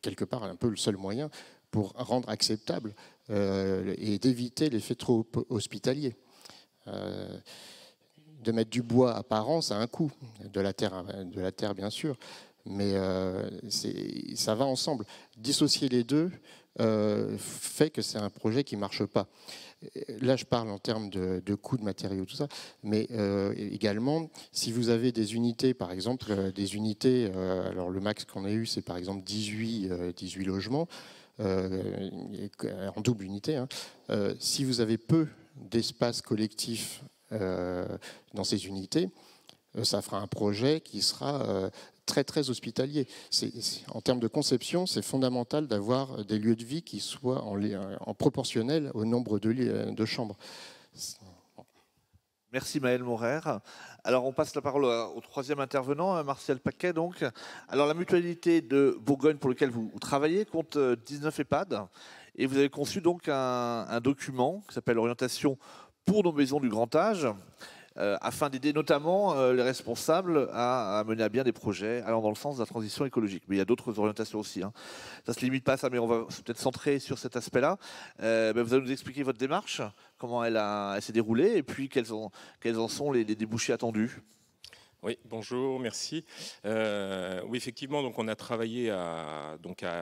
quelque part un peu le seul moyen pour rendre acceptable et d'éviter l'effet trop hospitalier. De mettre du bois apparent, ça a un coût, de la terre bien sûr, mais ça va ensemble. Dissocier les deux fait que c'est un projet qui ne marche pas. Là, je parle en termes de coûts de matériaux, tout ça, mais également, si vous avez des unités, par exemple, alors le max qu'on a eu, c'est par exemple 18 logements, en double unité, hein. Si vous avez peu d'espace collectif dans ces unités, ça fera un projet qui sera très très hospitalier. En termes de conception, c'est fondamental d'avoir des lieux de vie qui soient en proportionnel au nombre de chambres. Merci Maël Morer. Alors on passe la parole au troisième intervenant, Martial Paquet. Donc, alors la mutualité de Bourgogne pour laquelle vous travaillez compte 19 EHPAD, et vous avez conçu donc un document qui s'appelle Orientation pour nos maisons du grand âge, afin d'aider notamment les responsables à mener à bien des projets allant dans le sens de la transition écologique. Mais il y a d'autres orientations aussi. Ça ne se limite pas à ça, mais on va peut-être centrer sur cet aspect-là. Vous allez nous expliquer votre démarche, comment elle s'est déroulée, et puis quels en sont les débouchés attendus. Oui, bonjour, merci. Oui, effectivement, donc on a travaillé à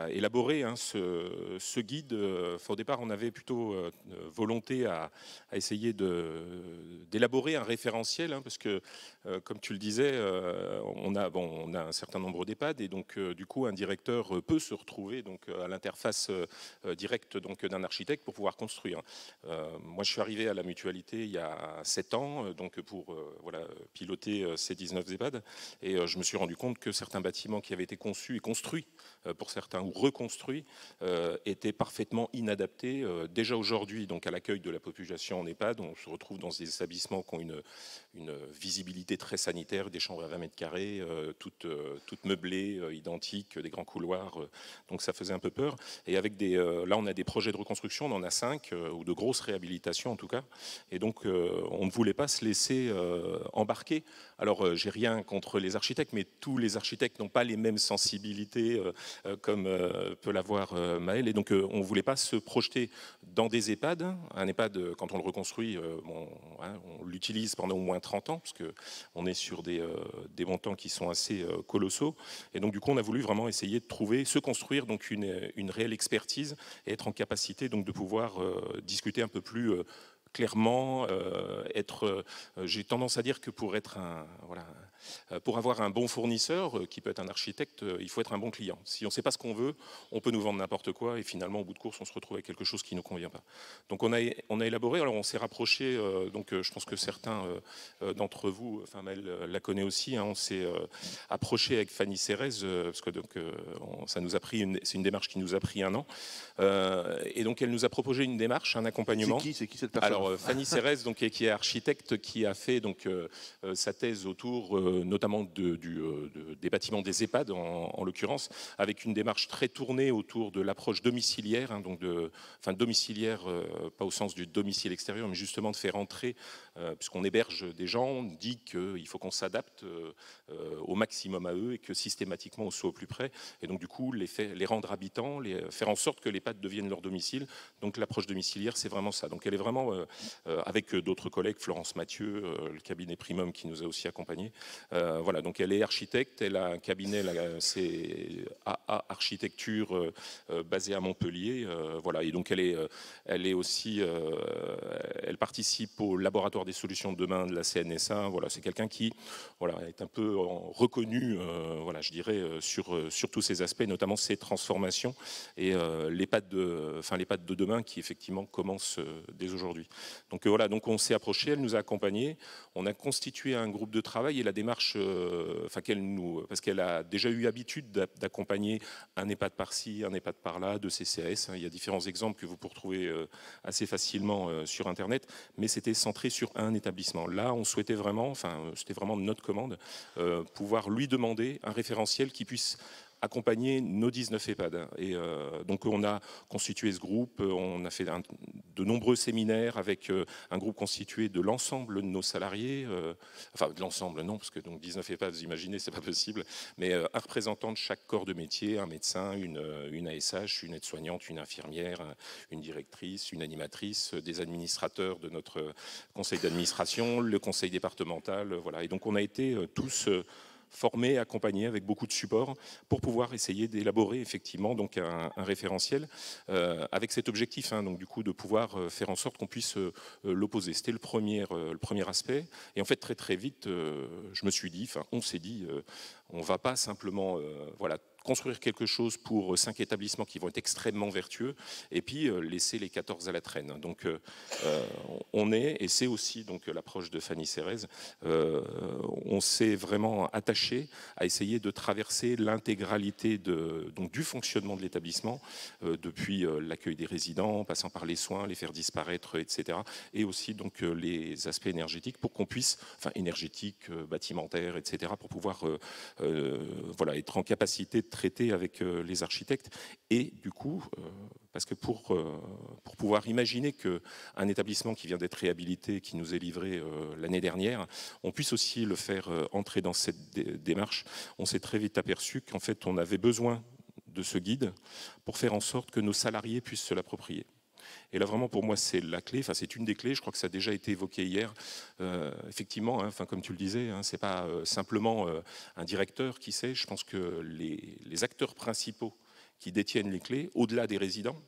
élaborer ce guide. Au départ, on avait plutôt volonté à essayer d'élaborer un référentiel, parce que, comme tu le disais, on a un certain nombre d'EHPAD, et donc du coup, un directeur peut se retrouver à l'interface directe d'un architecte pour pouvoir construire. Moi, je suis arrivé à la mutualité il y a 7 ans, pour piloter ces 19 EHPAD, et je me suis rendu compte que certains bâtiments qui avaient été conçus et construits pour certains ou reconstruits étaient parfaitement inadaptés déjà aujourd'hui à l'accueil de la population en EHPAD. On se retrouve dans des établissements qui ont une visibilité très sanitaire, des chambres à 20 mètres carrés, toutes meublées, identiques, des grands couloirs, donc ça faisait un peu peur. Et avec là on a des projets de reconstruction, on en a 5, ou de grosses réhabilitations en tout cas, et donc on ne voulait pas se laisser embarquer. Alors j'ai rien contre les architectes, mais tous les architectes n'ont pas les mêmes sensibilités comme peut l'avoir Maël, et donc on ne voulait pas se projeter dans des EHPAD. Un EHPAD, quand on le reconstruit, on l'utilise pendant au moins 30 ans, parce qu'on est sur des montants qui sont assez colossaux, et donc du coup on a voulu vraiment essayer de se construire une réelle expertise, et être en capacité de pouvoir discuter un peu plus clairement, j'ai tendance à dire que pour avoir un bon fournisseur, qui peut être un architecte, il faut être un bon client. Si on ne sait pas ce qu'on veut, on peut nous vendre n'importe quoi, et finalement, au bout de course, on se retrouve avec quelque chose qui ne nous convient pas. Donc on a élaboré, alors on s'est rapproché, je pense que certains d'entre vous, enfin Maël la connaît aussi, on s'est approché avec Fanny Cérez, parce que c'est une démarche qui nous a pris 1 an, et donc elle nous a proposé une démarche, un accompagnement. C'est qui cette personne? Alors Fanny Cérez, qui est architecte, qui a fait sa thèse autour notamment des bâtiments des EHPAD en l'occurrence, avec une démarche très tournée autour de l'approche domiciliaire, domiciliaire pas au sens du domicile extérieur, mais justement de faire entrer, puisqu'on héberge des gens, on dit qu'il faut qu'on s'adapte au maximum à eux, et que systématiquement on soit au plus près, et donc du coup les rendre habitants, faire en sorte que l'EHPAD devienne leur domicile. Donc l'approche domiciliaire, c'est vraiment ça. Donc elle est vraiment avec d'autres collègues, Florence Mathieu, le cabinet Primum qui nous a aussi accompagnés. Donc elle est architecte, elle a un cabinet, c'est AA Architecture, basé à Montpellier. Et donc elle est aussi, elle participe au laboratoire des solutions de demain de la CNSA. C'est quelqu'un qui est un peu reconnu, je dirais, sur tous ces aspects, notamment ces transformations et l'EHPAD de demain qui effectivement commence dès aujourd'hui. Donc on s'est approché, elle nous a accompagnés, on a constitué un groupe de travail, et la démarche, parce qu'elle a déjà eu habitude d'accompagner un EHPAD par-ci, un EHPAD par-là, de CCAS. Il y a différents exemples que vous pouvez retrouver assez facilement sur Internet, mais c'était centré sur un établissement. Là, on souhaitait vraiment, c'était vraiment notre commande, pouvoir lui demander un référentiel qui puisse accompagner nos 19 EHPAD. Et donc on a constitué ce groupe, on a fait de nombreux séminaires avec un groupe constitué de l'ensemble de nos salariés, de l'ensemble non, parce que 19 EHPAD, vous imaginez, c'est pas possible, mais un représentant de chaque corps de métier, un médecin, une ASH, une aide-soignante, une infirmière, une directrice, une animatrice, des administrateurs de notre conseil d'administration, le conseil départemental, Et donc on a été tous formés, accompagnés avec beaucoup de support pour pouvoir essayer d'élaborer effectivement un référentiel avec cet objectif, du coup de pouvoir faire en sorte qu'on puisse l'opposer. C'était le premier aspect, et en fait très vite on s'est dit on va pas simplement construire quelque chose pour 5 établissements qui vont être extrêmement vertueux et puis laisser les 14 à la traîne. Donc et c'est aussi l'approche de Fanny Cérez, on s'est vraiment attaché à essayer de traverser l'intégralité du fonctionnement de l'établissement, depuis l'accueil des résidents, passant par les soins, les faire disparaître, etc. Et aussi les aspects énergétiques pour qu'on puisse, énergétiques, bâtimentaires, etc., pour pouvoir être en capacité de traiter avec les architectes. Et du coup, parce que pour pouvoir imaginer qu'un établissement qui vient d'être réhabilité, qui nous est livré l'année dernière, on puisse aussi le faire entrer dans cette démarche, on s'est très vite aperçu qu'en fait, on avait besoin de ce guide pour faire en sorte que nos salariés puissent se l'approprier. Et là, vraiment, pour moi, c'est la clé. Enfin, c'est une des clés. Je crois que ça a déjà été évoqué hier. Effectivement, hein, comme tu le disais, hein, c'est pas simplement un directeur qui sait. Je pense que les acteurs principaux qui détiennent les clés, au-delà des résidents,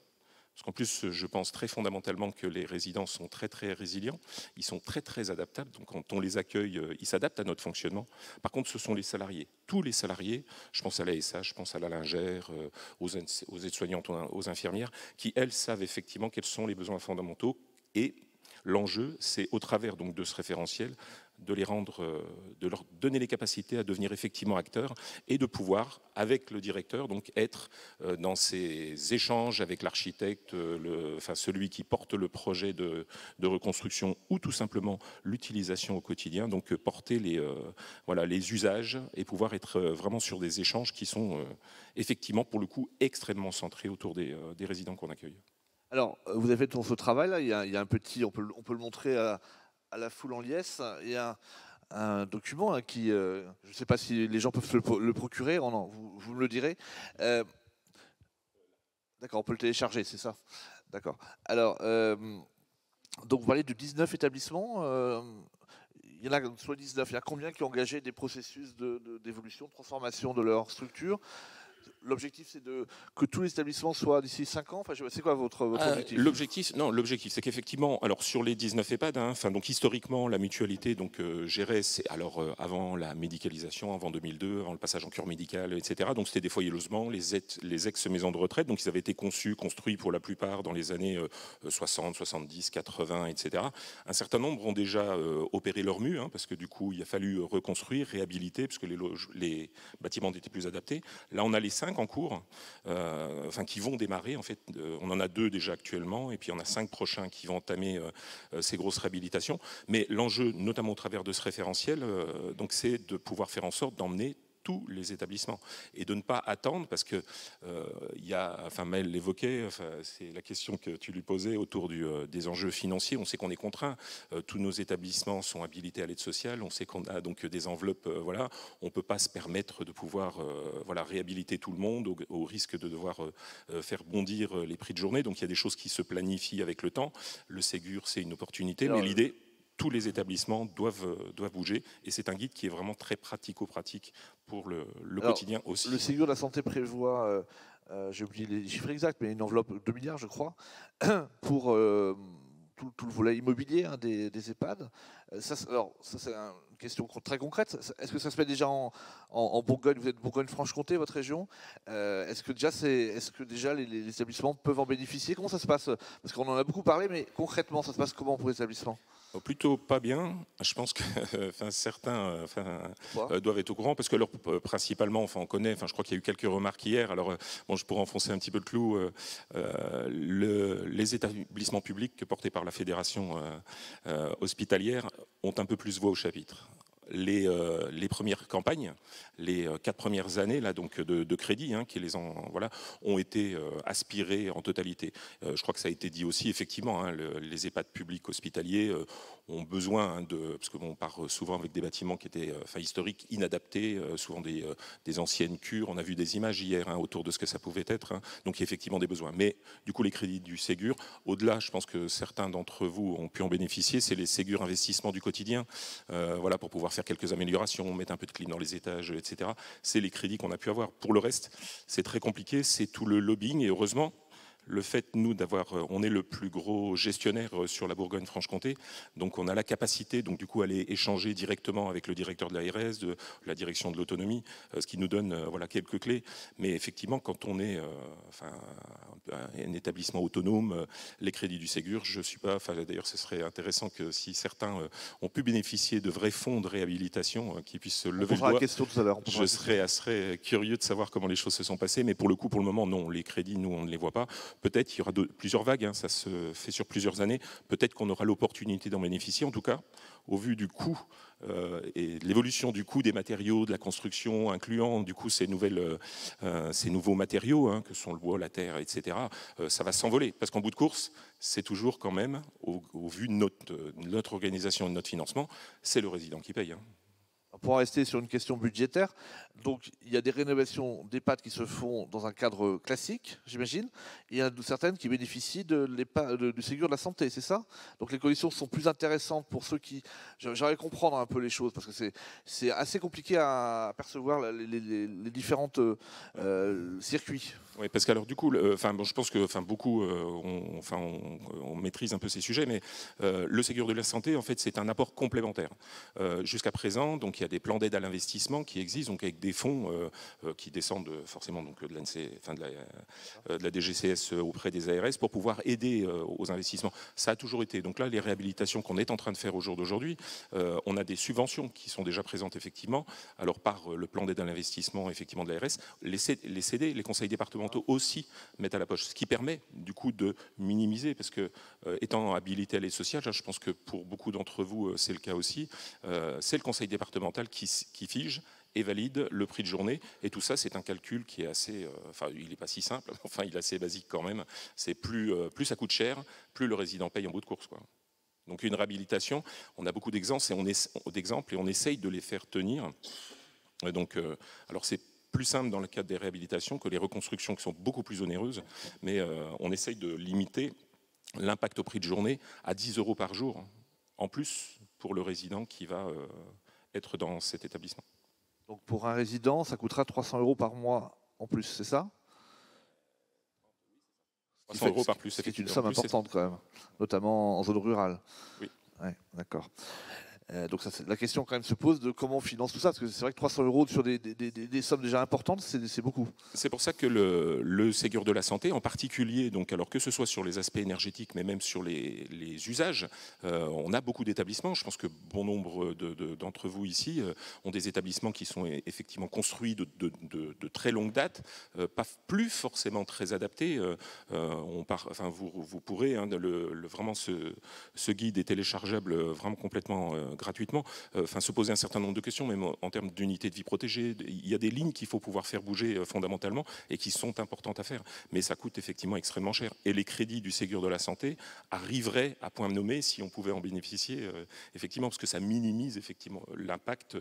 parce qu'en plus, je pense très fondamentalement que les résidents sont très, très résilients. Ils sont très, très adaptables. Donc, quand on les accueille, ils s'adaptent à notre fonctionnement. Par contre, ce sont les salariés. Tous les salariés, je pense à la SH, je pense à la lingère, aux aides-soignantes, aux infirmières, qui, elles, savent effectivement quels sont les besoins fondamentaux. Et l'enjeu, c'est au travers donc, de ce référentiel, de leur donner les capacités à devenir effectivement acteurs et de pouvoir, avec le directeur, donc être dans ces échanges avec l'architecte, celui qui porte le projet de reconstruction ou tout simplement l'utilisation au quotidien, donc porter les usages et pouvoir être vraiment sur des échanges qui sont effectivement, pour le coup, extrêmement centrés autour des résidents qu'on accueille. Alors, vous avez fait ce travail-là, il y a un petit, on peut le montrer à la foule en liesse. Il y a un document hein, qui, je ne sais pas si les gens peuvent se le procurer, vous me le direz. D'accord, on peut le télécharger, c'est ça. D'accord. Alors, donc vous parlez de 19 établissements. Il y en a soit 19. Il y a combien qui ont engagé des processus d'évolution, de transformation de leur structure? L'objectif, c'est que tous les établissements soient d'ici 5 ans. Enfin, c'est quoi votre objectif? L'objectif, c'est qu'effectivement, alors sur les 19 EHPAD, hein, donc historiquement, la mutualité gérait, avant la médicalisation, avant 2002, avant le passage en cure médicale, etc. Donc c'était des foyers logements, les ex-maisons de retraite. Donc ils avaient été conçus, construits pour la plupart dans les années 60, 70, 80, etc. Un certain nombre ont déjà opéré leur mue, hein, parce que du coup, il a fallu reconstruire, réhabiliter, parce que les bâtiments étaient plus adaptés. Là, on a les 5 en cours, qui vont démarrer. En fait, on en a 2 déjà actuellement, et puis on a 5 prochains qui vont entamer ces grosses réhabilitations. Mais l'enjeu, notamment au travers de ce référentiel, c'est de pouvoir faire en sorte d'emmener tous les établissements et de ne pas attendre parce que Maëlle l'évoquait, c'est la question que tu lui posais autour des enjeux financiers. On sait qu'on est contraint, tous nos établissements sont habilités à l'aide sociale, on sait qu'on a donc des enveloppes, on ne peut pas se permettre de pouvoir réhabiliter tout le monde au risque de devoir faire bondir les prix de journée. Donc il y a des choses qui se planifient avec le temps. Le Ségur, c'est une opportunité, mais l'idée, tous les établissements doivent bouger et c'est un guide qui est vraiment très pratico-pratique pour le quotidien aussi. Le Ségur de la santé prévoit, j'ai oublié les chiffres exacts, mais une enveloppe de 2 milliards, je crois, pour tout le volet immobilier hein, des EHPAD. Ça, c'est une question très concrète. Est-ce que ça se fait déjà en Bourgogne? Vous êtes Bourgogne-Franche-Comté, votre région. Est-ce que déjà les établissements peuvent en bénéficier? Comment ça se passe? Parce qu'on en a beaucoup parlé, mais concrètement, ça se passe comment pour les établissements? Plutôt pas bien. Je pense que certains doivent être au courant parce que principalement, on connaît. Je crois qu'il y a eu quelques remarques hier. Alors, je pourrais enfoncer un petit peu le clou. Les établissements publics portés par la fédération hospitalière ont un peu plus voix au chapitre. Les premières campagnes, les 4 premières années là, donc de crédit qui ont été aspirées en totalité. Je crois que ça a été dit aussi, effectivement, les EHPAD publics hospitaliers ont besoin parce qu'on part souvent avec des bâtiments qui étaient historiques, inadaptés, souvent des anciennes cures. On a vu des images hier autour de ce que ça pouvait être. Donc il y a effectivement des besoins. Mais du coup, les crédits du Ségur, au-delà, je pense que certains d'entre vous ont pu en bénéficier, c'est les Ségur investissements du quotidien, pour pouvoir faire quelques améliorations, mettre un peu de clim dans les étages, etc. C'est les crédits qu'on a pu avoir. Pour le reste, c'est très compliqué, c'est tout le lobbying, et heureusement, le fait, nous, on est le plus gros gestionnaire sur la Bourgogne-Franche-Comté, donc on a la capacité, donc du coup, aller échanger directement avec le directeur de l'ARS, de la direction de l'autonomie, ce qui nous donne quelques clés. Mais effectivement, quand on est un établissement autonome, les crédits du Ségur, je suis pas. D'ailleurs, ce serait intéressant que si certains ont pu bénéficier de vrais fonds de réhabilitation, qu'ils puissent se lever le doigt. La question tout à l'heure. Je serais curieux de savoir comment les choses se sont passées, mais pour le coup, pour le moment, non, les crédits, nous, on ne les voit pas. Peut-être il y aura plusieurs vagues, hein, ça se fait sur plusieurs années. Peut-être qu'on aura l'opportunité d'en bénéficier. En tout cas, au vu du coût et de l'évolution du coût des matériaux, de la construction, incluant du coup ces nouveaux matériaux, hein, que sont le bois, la terre, etc., ça va s'envoler. Parce qu'en bout de course, c'est toujours quand même, au vu de notre organisation et de notre financement, c'est le résident qui paye. Hein. Pour en rester sur une question budgétaire, donc il y a des rénovations d'EHPAD qui se font dans un cadre classique, j'imagine. Il y en a certaines qui bénéficient du Ségur de la santé, c'est ça? Donc les conditions sont plus intéressantes pour ceux qui... J'aimerais comprendre un peu les choses, parce que c'est assez compliqué à percevoir les différentes circuits. Oui, parce qu'alors du coup, je pense que beaucoup, on maîtrise un peu ces sujets, mais le Ségur de la santé, en fait, c'est un apport complémentaire. Jusqu'à présent, donc il y a des plans d'aide à l'investissement qui existent, donc avec des fonds qui descendent forcément donc de la DGCS auprès des ARS pour pouvoir aider aux investissements. Ça a toujours été. Donc là, les réhabilitations qu'on est en train de faire au jour d'aujourd'hui, on a des subventions qui sont déjà présentes effectivement. Alors par le plan d'aide à l'investissement effectivement de l'ARS, les CD, les conseils départementaux aussi mettent à la poche, ce qui permet du coup de minimiser, parce que étant habilité à l'aide sociale, je pense que pour beaucoup d'entre vous c'est le cas aussi, c'est le conseil départemental qui fige et valide le prix de journée, et tout ça c'est un calcul qui est assez, il n'est pas si simple, enfin il est assez basique quand même, c'est plus ça coûte cher, plus le résident paye en bout de course, quoi. Donc une réhabilitation, on a beaucoup d'exemples et on essaye de les faire tenir. Donc, alors c'est plus simple dans le cadre des réhabilitations que les reconstructions qui sont beaucoup plus onéreuses, mais on essaye de limiter l'impact au prix de journée à 10 € par jour, en plus pour le résident qui va être dans cet établissement. Donc pour un résident, ça coûtera 300 € par mois en plus, c'est ça? 300 € par plus, c'est une somme importante quand même, notamment en zone rurale. Oui. Ouais, d'accord. Donc la question quand même se pose de comment on finance tout ça, parce que c'est vrai que 300 € sur des sommes déjà importantes, c'est beaucoup. C'est pour ça que le Ségur de la santé, en particulier, donc alors que ce soit sur les aspects énergétiques, mais même sur les usages, on a beaucoup d'établissements. Je pense que bon nombre d'entre vous ici ont des établissements qui sont effectivement construits de très longue date, pas plus forcément très adaptés. Vous pourrez vraiment ce guide est téléchargeable vraiment complètement gratuitement, se poser un certain nombre de questions, même en termes d'unité de vie protégée. Il y a des lignes qu'il faut pouvoir faire bouger fondamentalement et qui sont importantes à faire. Mais ça coûte effectivement extrêmement cher. Et les crédits du Ségur de la santé arriveraient à point nommé si on pouvait en bénéficier, effectivement, parce que ça minimise effectivement l'impact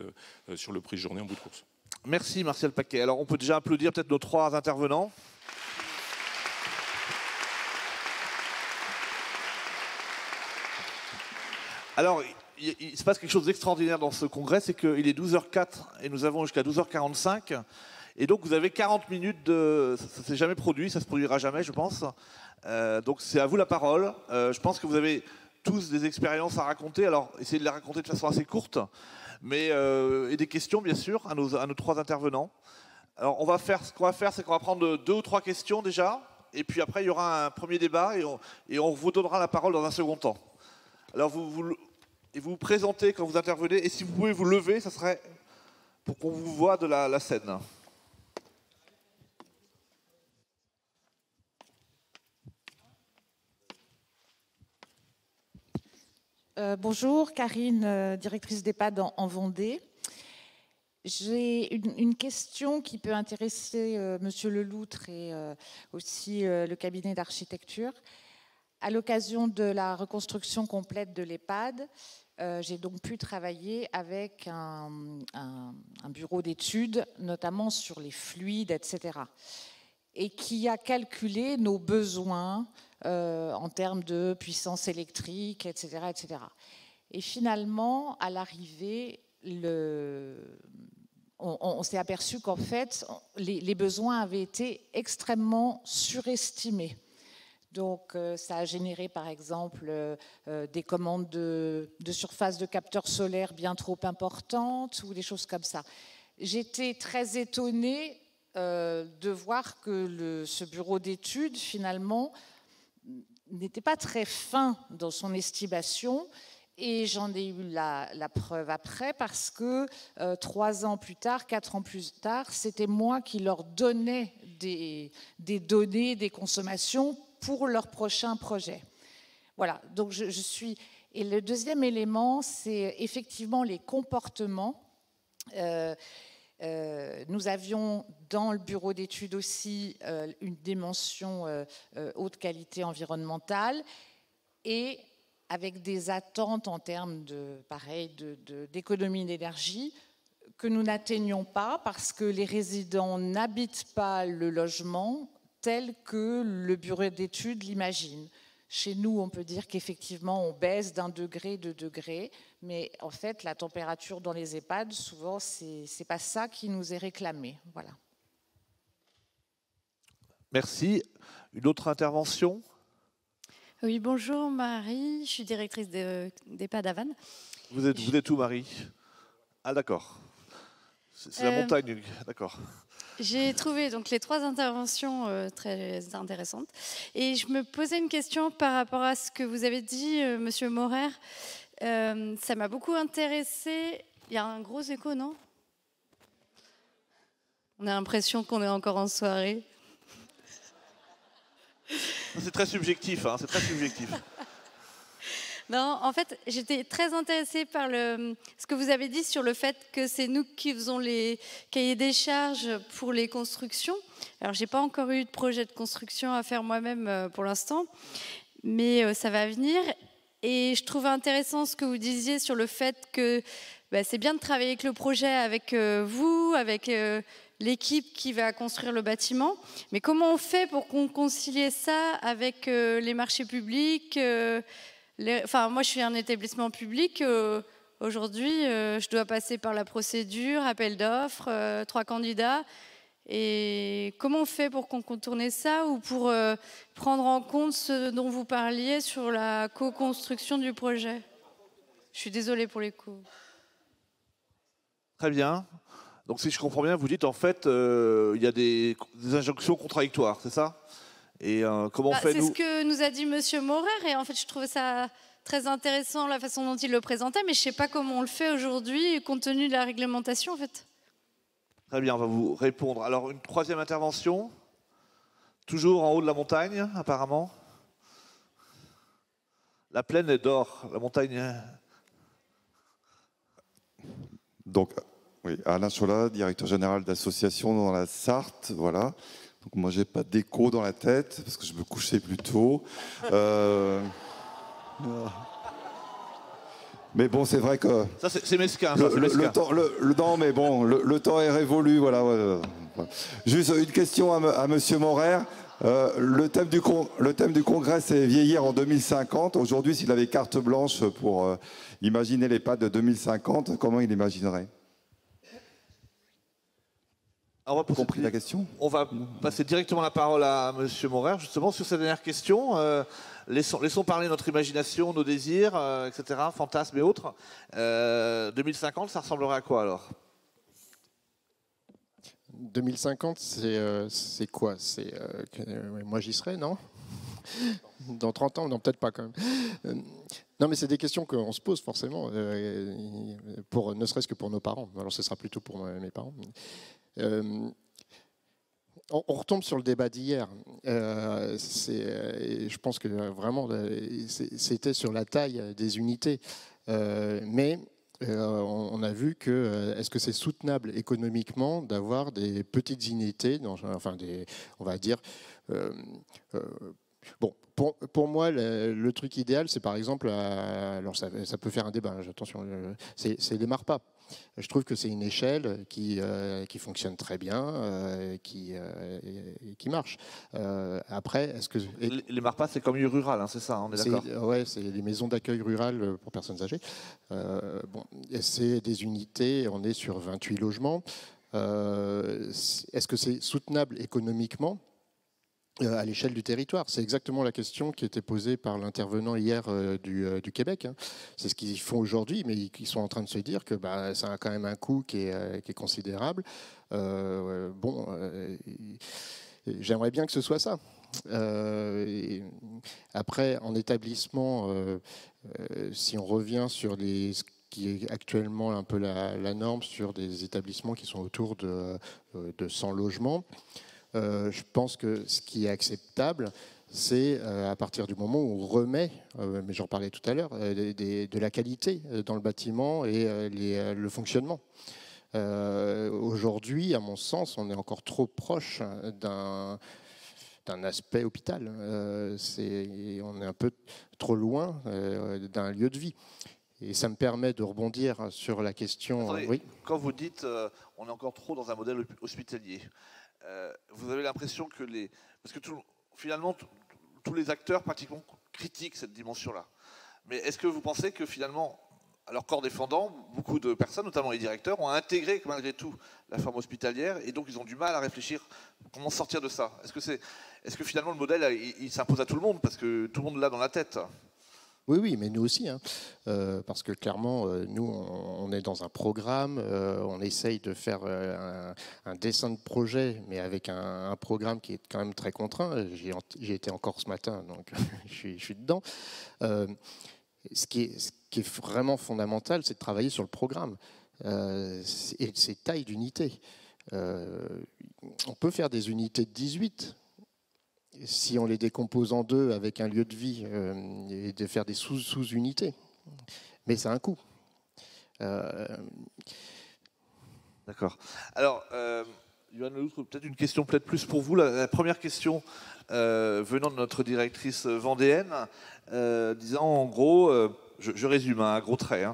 sur le prix de journée en bout de course. Merci Martial Paquet. Alors on peut déjà applaudir peut-être nos 3 intervenants. Alors, il se passe quelque chose d'extraordinaire dans ce congrès, c'est qu'il est 12h04 et nous avons jusqu'à 12h45. Et donc vous avez 40 minutes de... Ça ne s'est jamais produit, ça ne se produira jamais, je pense. Donc c'est à vous la parole. Je pense que vous avez tous des expériences à raconter. Alors essayez de les raconter de façon assez courte. Et des questions, bien sûr, à nos 3 intervenants. Alors ce qu'on va faire, c'est qu'on va prendre 2 ou 3 questions déjà. Et puis après, il y aura un premier débat et on vous donnera la parole dans un second temps. Alors vous vous présentez quand vous intervenez, et si vous pouvez vous lever, ça serait pour qu'on vous voit de la scène. Bonjour, Karine, directrice d'EHPAD en Vendée. J'ai une question qui peut intéresser Monsieur Leloutre et aussi le cabinet d'architecture. À l'occasion de la reconstruction complète de l'EHPAD, j'ai donc pu travailler avec un bureau d'études, notamment sur les fluides, etc. Et qui a calculé nos besoins en termes de puissance électrique, etc., etc. Et finalement, à l'arrivée, on s'est aperçu qu'en fait, les besoins avaient été extrêmement surestimés. Donc, ça a généré, par exemple, des commandes de surface de capteurs solaires bien trop importantes ou des choses comme ça. J'étais très étonnée de voir que ce bureau d'études, finalement, n'était pas très fin dans son estimation. Et j'en ai eu la preuve après, parce que 3 ans plus tard, 4 ans plus tard, c'était moi qui leur donnais des données, des consommations pour leur prochain projet. Voilà, donc je suis... Et le deuxième élément, c'est effectivement les comportements. Nous avions dans le bureau d'études aussi une dimension haute qualité environnementale et avec des attentes en termes d'économie d'énergie que nous n'atteignions pas parce que les résidents n'habitent pas le logement tel que le bureau d'études l'imagine. Chez nous, on peut dire qu'effectivement, on baisse d'1 degré, 2 degrés, mais en fait, la température dans les EHPAD, souvent, c'est pas ça qui nous est réclamé. Voilà. Merci. Une autre intervention? Oui, bonjour Marie, je suis directrice d'EHPAD à Vannes. Vous êtes où, Marie? Ah, d'accord. C'est la montagne, d'accord. J'ai trouvé donc les 3 interventions très intéressantes. Et je me posais une question par rapport à ce que vous avez dit, Monsieur Maurer. Ça m'a beaucoup intéressée. Il y a un gros écho, non? On a l'impression qu'on est encore en soirée. C'est très subjectif, hein, c'est très subjectif. Non, en fait, j'étais très intéressée par ce que vous avez dit sur le fait que c'est nous qui faisons les cahiers des charges pour les constructions. Alors, je n'ai pas encore eu de projet de construction à faire moi-même pour l'instant, mais ça va venir. Et je trouve intéressant ce que vous disiez sur le fait que c'est bien de travailler avec le projet, avec vous, avec l'équipe qui va construire le bâtiment. Mais comment on fait pour concilier ça avec les marchés publics moi, je suis un établissement public. Aujourd'hui, je dois passer par la procédure, appel d'offres, 3 candidats. Et comment on fait pour contourner ça ou pour prendre en compte ce dont vous parliez sur la co-construction du projet? Je suis désolée pour les coups. Très bien. Donc, si je comprends bien, vous dites en fait, il y a des injonctions contradictoires, c'est ça? Et comment on fait, c'est ce que nous a dit Monsieur Maurer, et en fait je trouvais ça très intéressant la façon dont il le présentait, mais je ne sais pas comment on le fait aujourd'hui compte tenu de la réglementation en fait. Très bien, on va vous répondre. Alors une 3e intervention, toujours en haut de la montagne apparemment. La plaine est d'or, la montagne... Donc, oui, Alain Cholat, directeur général d'association dans la Sarthe, voilà. Donc moi, j'ai pas d'écho dans la tête parce que je me couchais plus tôt. Mais bon, c'est vrai que ça, c'est mesquin. Le temps est révolu, voilà. Juste une question à Monsieur Maurer. Le thème du congrès, c'est vieillir en 2050. Aujourd'hui, s'il avait carte blanche pour imaginer l'EHPAD de 2050, comment il imaginerait? On va compris la question. On va passer directement la parole à Monsieur Maurer, justement, sur cette dernière question. Laissons parler notre imagination, nos désirs, etc., fantasmes et autres. 2050, ça ressemblerait à quoi, alors? 2050, c'est quoi? Moi, j'y serais, non? Dans 30 ans? Non, peut-être pas, quand même. Non, mais c'est des questions qu'on se pose, forcément, ne serait-ce que pour nos parents. Alors, ce sera plutôt pour mes parents. On retombe sur le débat d'hier. Je pense que vraiment, c'était sur la taille des unités. Mais on a vu que est-ce que c'est soutenable économiquement d'avoir des petites unités, on va dire... Bon, pour moi, le truc idéal, c'est par exemple, alors ça peut faire un débat, attention, c'est les MARPA. Je trouve que c'est une échelle qui fonctionne très bien, qui marche. Après, est-ce que... Les MARPA, c'est comme rural, hein, c'est ça, on est d'accord? Oui, c'est les maisons d'accueil rurales pour personnes âgées. C'est des unités, on est sur 28 logements. Est-ce que c'est soutenable économiquement à l'échelle du territoire? C'est exactement la question qui était posée par l'intervenant hier du Québec. C'est ce qu'ils font aujourd'hui, mais ils sont en train de se dire que ça a quand même un coût qui est considérable. J'aimerais bien que ce soit ça. Après, en établissement, si on revient sur ce qui est actuellement un peu la norme sur des établissements qui sont autour de 100 logements, je pense que ce qui est acceptable, c'est à partir du moment où on remet, mais j'en parlais tout à l'heure, de la qualité dans le bâtiment et le fonctionnement. Aujourd'hui, à mon sens, on est encore trop proche d'un aspect hôpital. On est un peu trop loin d'un lieu de vie. Et ça me permet de rebondir sur la question... Attendez, oui. quand vous dites on est encore trop dans un modèle hospitalier, vous avez l'impression que parce que finalement, tous les acteurs pratiquement critiquent cette dimension-là. Mais est-ce que vous pensez que finalement, à leur corps défendant, beaucoup de personnes, notamment les directeurs, ont intégré malgré tout la forme hospitalière et donc ils ont du mal à réfléchir comment sortir de ça? Est-ce que finalement le modèle il s'impose à tout le monde parce que tout le monde l'a dans la tête? Oui, mais nous aussi, hein. Parce que clairement, nous, on est dans un programme, on essaye de faire un dessin de projet, mais avec un programme qui est quand même très contraint. J'ai été encore ce matin, donc je suis dedans. Ce qui est vraiment fondamental, c'est de travailler sur le programme et ses tailles d'unités. On peut faire des unités de 18, si on les décompose en deux avec un lieu de vie et de faire des sous-unités. Mais ça a un coût. D'accord. Alors, Yoann Leloutre, peut-être une question peut-être plus pour vous. La première question venant de notre directrice vendéenne, disant en gros, je résume à gros traits,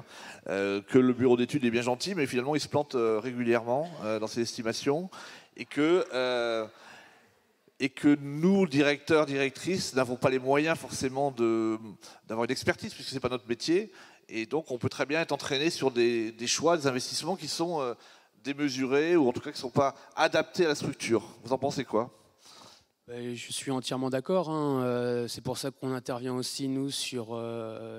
que le bureau d'études est bien gentil, mais finalement il se plante régulièrement dans ses estimations et que nous, directeurs, directrices, n'avons pas les moyens forcément d'avoir une expertise, puisque ce n'est pas notre métier. Et donc, on peut très bien être entraîné sur des choix, des investissements qui sont démesurés, ou en tout cas qui ne sont pas adaptés à la structure. Vous en pensez quoi? Je suis entièrement d'accord. C'est pour ça qu'on intervient aussi, nous, sur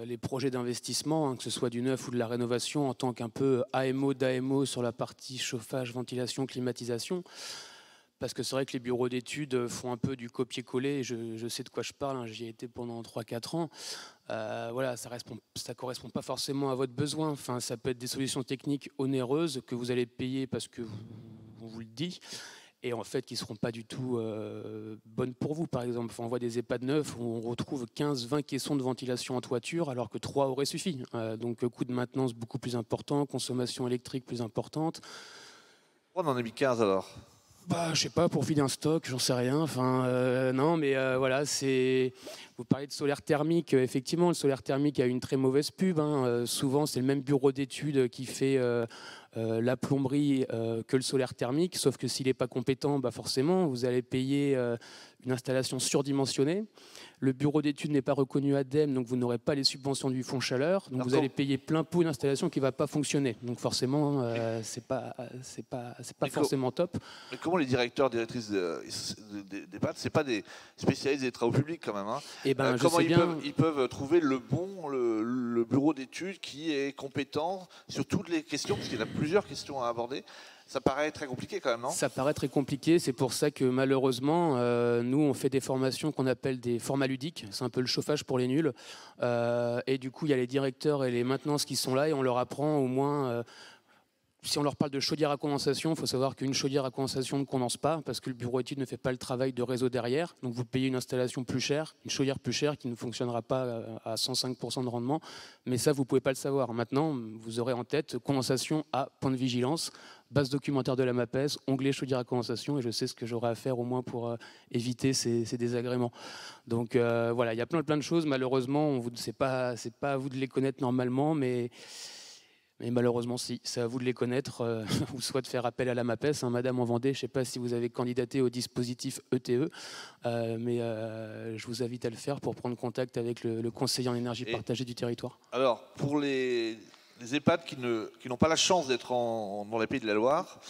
les projets d'investissement, que ce soit du neuf ou de la rénovation, en tant qu'un peu AMO, d'AMO sur la partie chauffage, ventilation, climatisation. Parce que c'est vrai que les bureaux d'études font un peu du copier-coller, je sais de quoi je parle, j'y ai été pendant 3-4 ans. Voilà, ça ne correspond pas forcément à votre besoin. Enfin, ça peut être des solutions techniques onéreuses que vous allez payer parce que on vous le dit, et en fait qui ne seront pas du tout bonnes pour vous. Par exemple, on voit des EHPAD neufs où on retrouve 15-20 caissons de ventilation en toiture alors que 3 auraient suffi. Donc coût de maintenance beaucoup plus important, consommation électrique plus importante. On en a mis 15 alors? Je sais pas, pour vider un stock, j'en sais rien. Enfin, non, mais voilà, vous parlez de solaire thermique. Effectivement, le solaire thermique a une très mauvaise pub. Souvent, c'est le même bureau d'études qui fait la plomberie que le solaire thermique. Sauf que s'il n'est pas compétent, forcément, vous allez payer une installation surdimensionnée. Le bureau d'études n'est pas reconnu ADEME, donc vous n'aurez pas les subventions du fonds chaleur. Donc vous allez payer plein pot une installation qui ne va pas fonctionner. Donc forcément, c'est pas forcément top. Mais comment les directeurs, directrices d'EHPAD, c'est pas des spécialistes des travaux publics quand même, comment ils peuvent trouver le bureau d'études qui est compétent sur toutes les questions, parce qu'il y a plusieurs questions à aborder? Ça paraît très compliqué quand même, non? Ça paraît très compliqué, c'est pour ça que malheureusement, nous on fait des formations qu'on appelle des formats ludiques, c'est un peu le chauffage pour les nuls, et du coup il y a les directeurs et les maintenances qui sont là et on leur apprend au moins... Si on leur parle de chaudière à condensation, il faut savoir qu'une chaudière à condensation ne condense pas parce que le bureau d'études ne fait pas le travail de réseau derrière. Donc vous payez une installation plus chère, une chaudière plus chère qui ne fonctionnera pas à 105% de rendement. Mais ça, vous ne pouvez pas le savoir. Maintenant, vous aurez en tête condensation à point de vigilance, base documentaire de la MAPES, onglet chaudière à condensation, et je sais ce que j'aurai à faire au moins pour éviter ces désagréments. Donc voilà, il y a plein de choses. Malheureusement, c'est pas à vous de les connaître normalement, mais malheureusement, si, c'est à vous de les connaître, ou soit de faire appel à la MAPES. Madame en Vendée, je ne sais pas si vous avez candidaté au dispositif ETE, mais je vous invite à le faire pour prendre contact avec le conseiller en énergie partagée du territoire. Alors, pour les EHPAD qui n'ont pas la chance d'être dans les Pays de la Loire,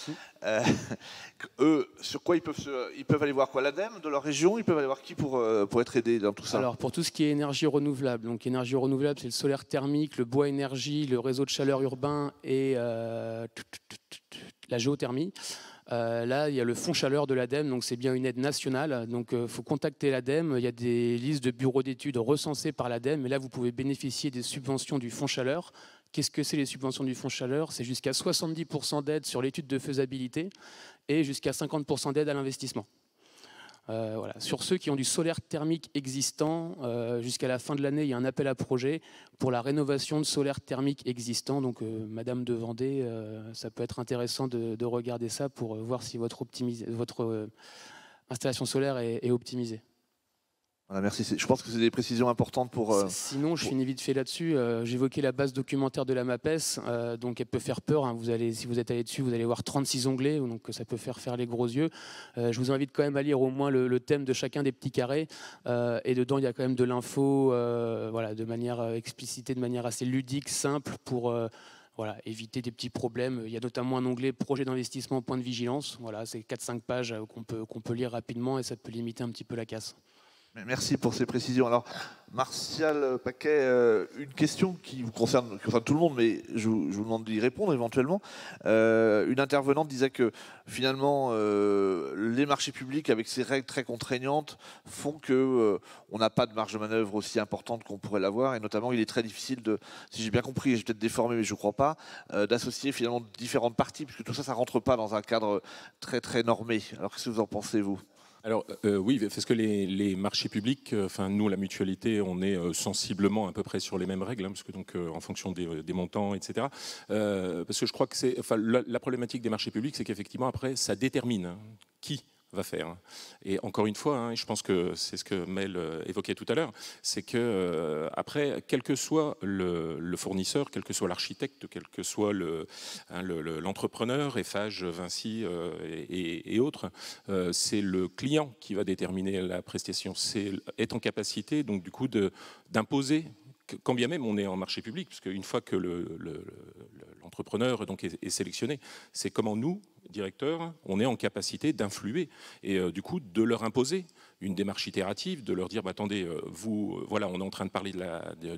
eux, sur quoi ils peuvent aller voir quoi? L'ADEME de leur région? Ils peuvent aller voir qui pour être aidés dans tout ça? Alors, pour tout ce qui est énergie renouvelable, donc énergie renouvelable, c'est le solaire thermique, le bois énergie, le réseau de chaleur urbain et la géothermie. Là, il y a le fonds chaleur de l'ADEME, donc c'est bien une aide nationale. Donc, il faut contacter l'ADEME. Il y a des listes de bureaux d'études recensés par l'ADEME. Et là, vous pouvez bénéficier des subventions du fonds chaleur. Qu'est-ce que c'est les subventions du fonds chaleur? C'est jusqu'à 70% d'aide sur l'étude de faisabilité et jusqu'à 50% d'aide à l'investissement. Voilà. Sur ceux qui ont du solaire thermique existant, jusqu'à la fin de l'année, il y a un appel à projet pour la rénovation de solaire thermique existant. Donc, Madame de Vendée, ça peut être intéressant de regarder ça pour voir si votre installation solaire est optimisée. Voilà, merci. Je pense que c'est des précisions importantes pour... Sinon, je finis vite fait là-dessus. J'évoquais la base documentaire de la MAPES, donc elle peut faire peur. Hein. Si vous êtes allé dessus, vous allez voir 36 onglets, donc ça peut faire les gros yeux. Je vous invite quand même à lire au moins le thème de chacun des petits carrés. Et dedans, il y a quand même de l'info, voilà, de manière explicitée, de manière assez ludique, simple, pour... Voilà, éviter des petits problèmes. Il y a notamment un onglet projet d'investissement, point de vigilance. Voilà, c'est 4-5 pages qu'on peut lire rapidement et ça peut limiter un petit peu la casse. Merci pour ces précisions. Alors, Martial Paquet, une question qui vous concerne tout le monde, mais je vous demande d'y répondre éventuellement. Une intervenante disait que finalement, les marchés publics, avec ces règles très contraignantes, font qu'on n'a pas de marge de manœuvre aussi importante qu'on pourrait l'avoir. Et notamment, il est très difficile de, si j'ai bien compris, j'ai peut-être déformé, mais je ne crois pas, d'associer finalement différentes parties, puisque tout ça, ça ne rentre pas dans un cadre très, très normé. Alors, qu'est-ce que vous en pensez, vous ? Alors oui, parce que les marchés publics, enfin nous la mutualité, on est sensiblement à peu près sur les mêmes règles, hein, parce que donc en fonction des montants, etc. Parce que je crois que c'est, enfin la problématique des marchés publics, c'est qu'effectivement après ça détermine qui va faire. Et encore une fois, hein, je pense que c'est ce que Mel évoquait tout à l'heure, c'est que après, quel que soit le fournisseur, quel que soit l'architecte, quel que soit l'entrepreneur, Eiffage, Vinci et autres, c'est le client qui va déterminer la prestation. Est en capacité, donc du coup, d'imposer, quand bien même on est en marché public, parce qu'une fois que l'entrepreneur donc est sélectionné, c'est comment nous, directeurs, on est en capacité d'influer et du coup de leur imposer une démarche itérative, de leur dire bah, attendez, vous, voilà, on est en train de parler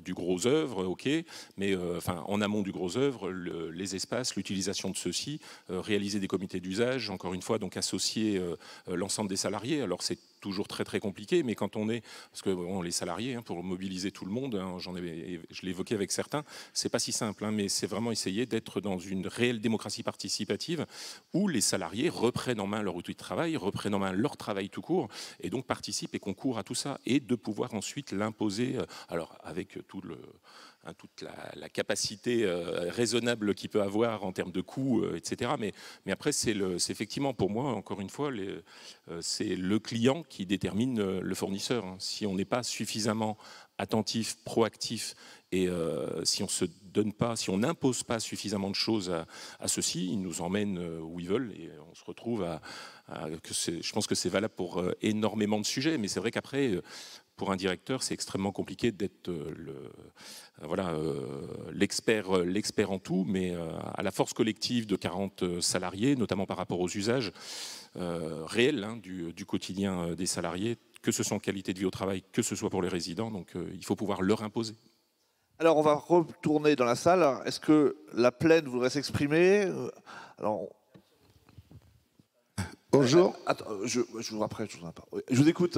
du gros œuvre, ok, mais enfin en amont du gros œuvre, les espaces, l'utilisation de ceux-ci, réaliser des comités d'usage, encore une fois, donc associer l'ensemble des salariés. Alors c'est toujours très très compliqué, mais quand on est, parce que bon, les salariés, hein, pour mobiliser tout le monde, hein, je l'ai évoqué avec certains, c'est pas si simple, hein, mais c'est vraiment essayer d'être dans une réelle démocratie participative où les salariés reprennent en main leur outil de travail, reprennent en main leur travail tout court, et donc participent et concourent à tout ça, et de pouvoir ensuite l'imposer, alors avec toute la capacité raisonnable qu'il peut avoir en termes de coûts, etc. Mais après, c'est effectivement pour moi, encore une fois, c'est le client qui détermine le fournisseur. Si on n'est pas suffisamment attentif, proactif, et si on se donne pas, si on n'impose pas suffisamment de choses à ceux-ci, ils nous emmènent où ils veulent, et on se retrouve je pense que c'est valable pour énormément de sujets, mais c'est vrai qu'après, pour un directeur, c'est extrêmement compliqué d'être l'expert en tout, mais à la force collective de 40 salariés, notamment par rapport aux usages réels, hein, du quotidien des salariés, que ce soit en qualité de vie au travail, que ce soit pour les résidents, donc il faut pouvoir leur imposer. Alors, on va retourner dans la salle. Est-ce que la plaine voudrait s'exprimer? Alors, bonjour. Attends, je vous après, je vous écoute.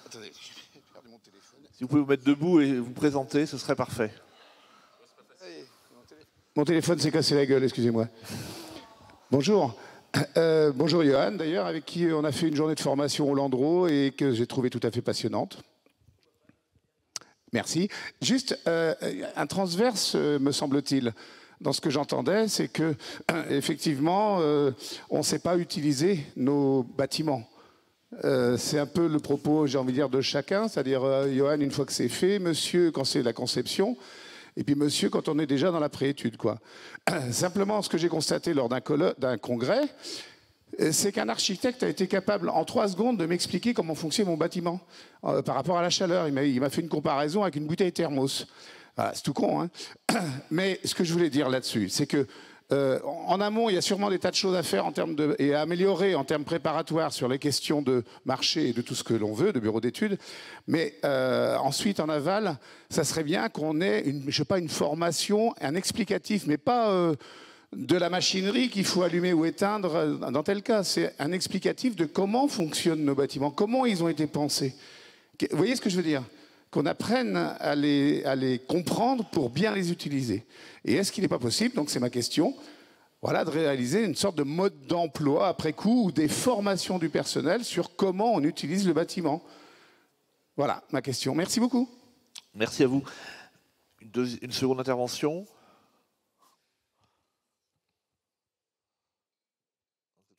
Attendez, j'ai perdu mon téléphone. Si vous pouvez vous mettre debout et vous présenter, ce serait parfait. Mon téléphone s'est cassé la gueule, excusez-moi. Bonjour. Bonjour Johan, d'ailleurs, avec qui on a fait une journée de formation au Landreau et que j'ai trouvé tout à fait passionnante. Merci. Juste un transverse, me semble-t-il, dans ce que j'entendais, c'est que effectivement, on ne sait pas utiliser nos bâtiments. C'est un peu le propos, j'ai envie de dire, de chacun, c'est-à-dire Johan, une fois que c'est fait, monsieur, quand c'est la conception, et puis monsieur, quand on est déjà dans la préétude, quoi. Simplement, ce que j'ai constaté lors d'un congrès, c'est qu'un architecte a été capable, en 3 secondes, de m'expliquer comment fonctionnait mon bâtiment par rapport à la chaleur. Il m'a fait une comparaison avec une bouteille thermos. Voilà, c'est tout con, hein. Mais ce que je voulais dire là-dessus, c'est que en amont, il y a sûrement des tas de choses à faire et à améliorer en termes préparatoires sur les questions de marché et de tout ce que l'on veut, de bureau d'études. Mais ensuite, en aval, ça serait bien qu'on ait une formation, un explicatif, mais pas de la machinerie qu'il faut allumer ou éteindre dans tel cas. C'est un explicatif de comment fonctionnent nos bâtiments, comment ils ont été pensés. Vous voyez ce que je veux dire ? Qu'on apprenne à les comprendre pour bien les utiliser. Et est-ce qu'il n'est pas possible, donc c'est ma question, voilà, de réaliser une sorte de mode d'emploi après coup ou des formations du personnel sur comment on utilise le bâtiment. Voilà ma question. Merci beaucoup. Merci à vous. Une seconde intervention.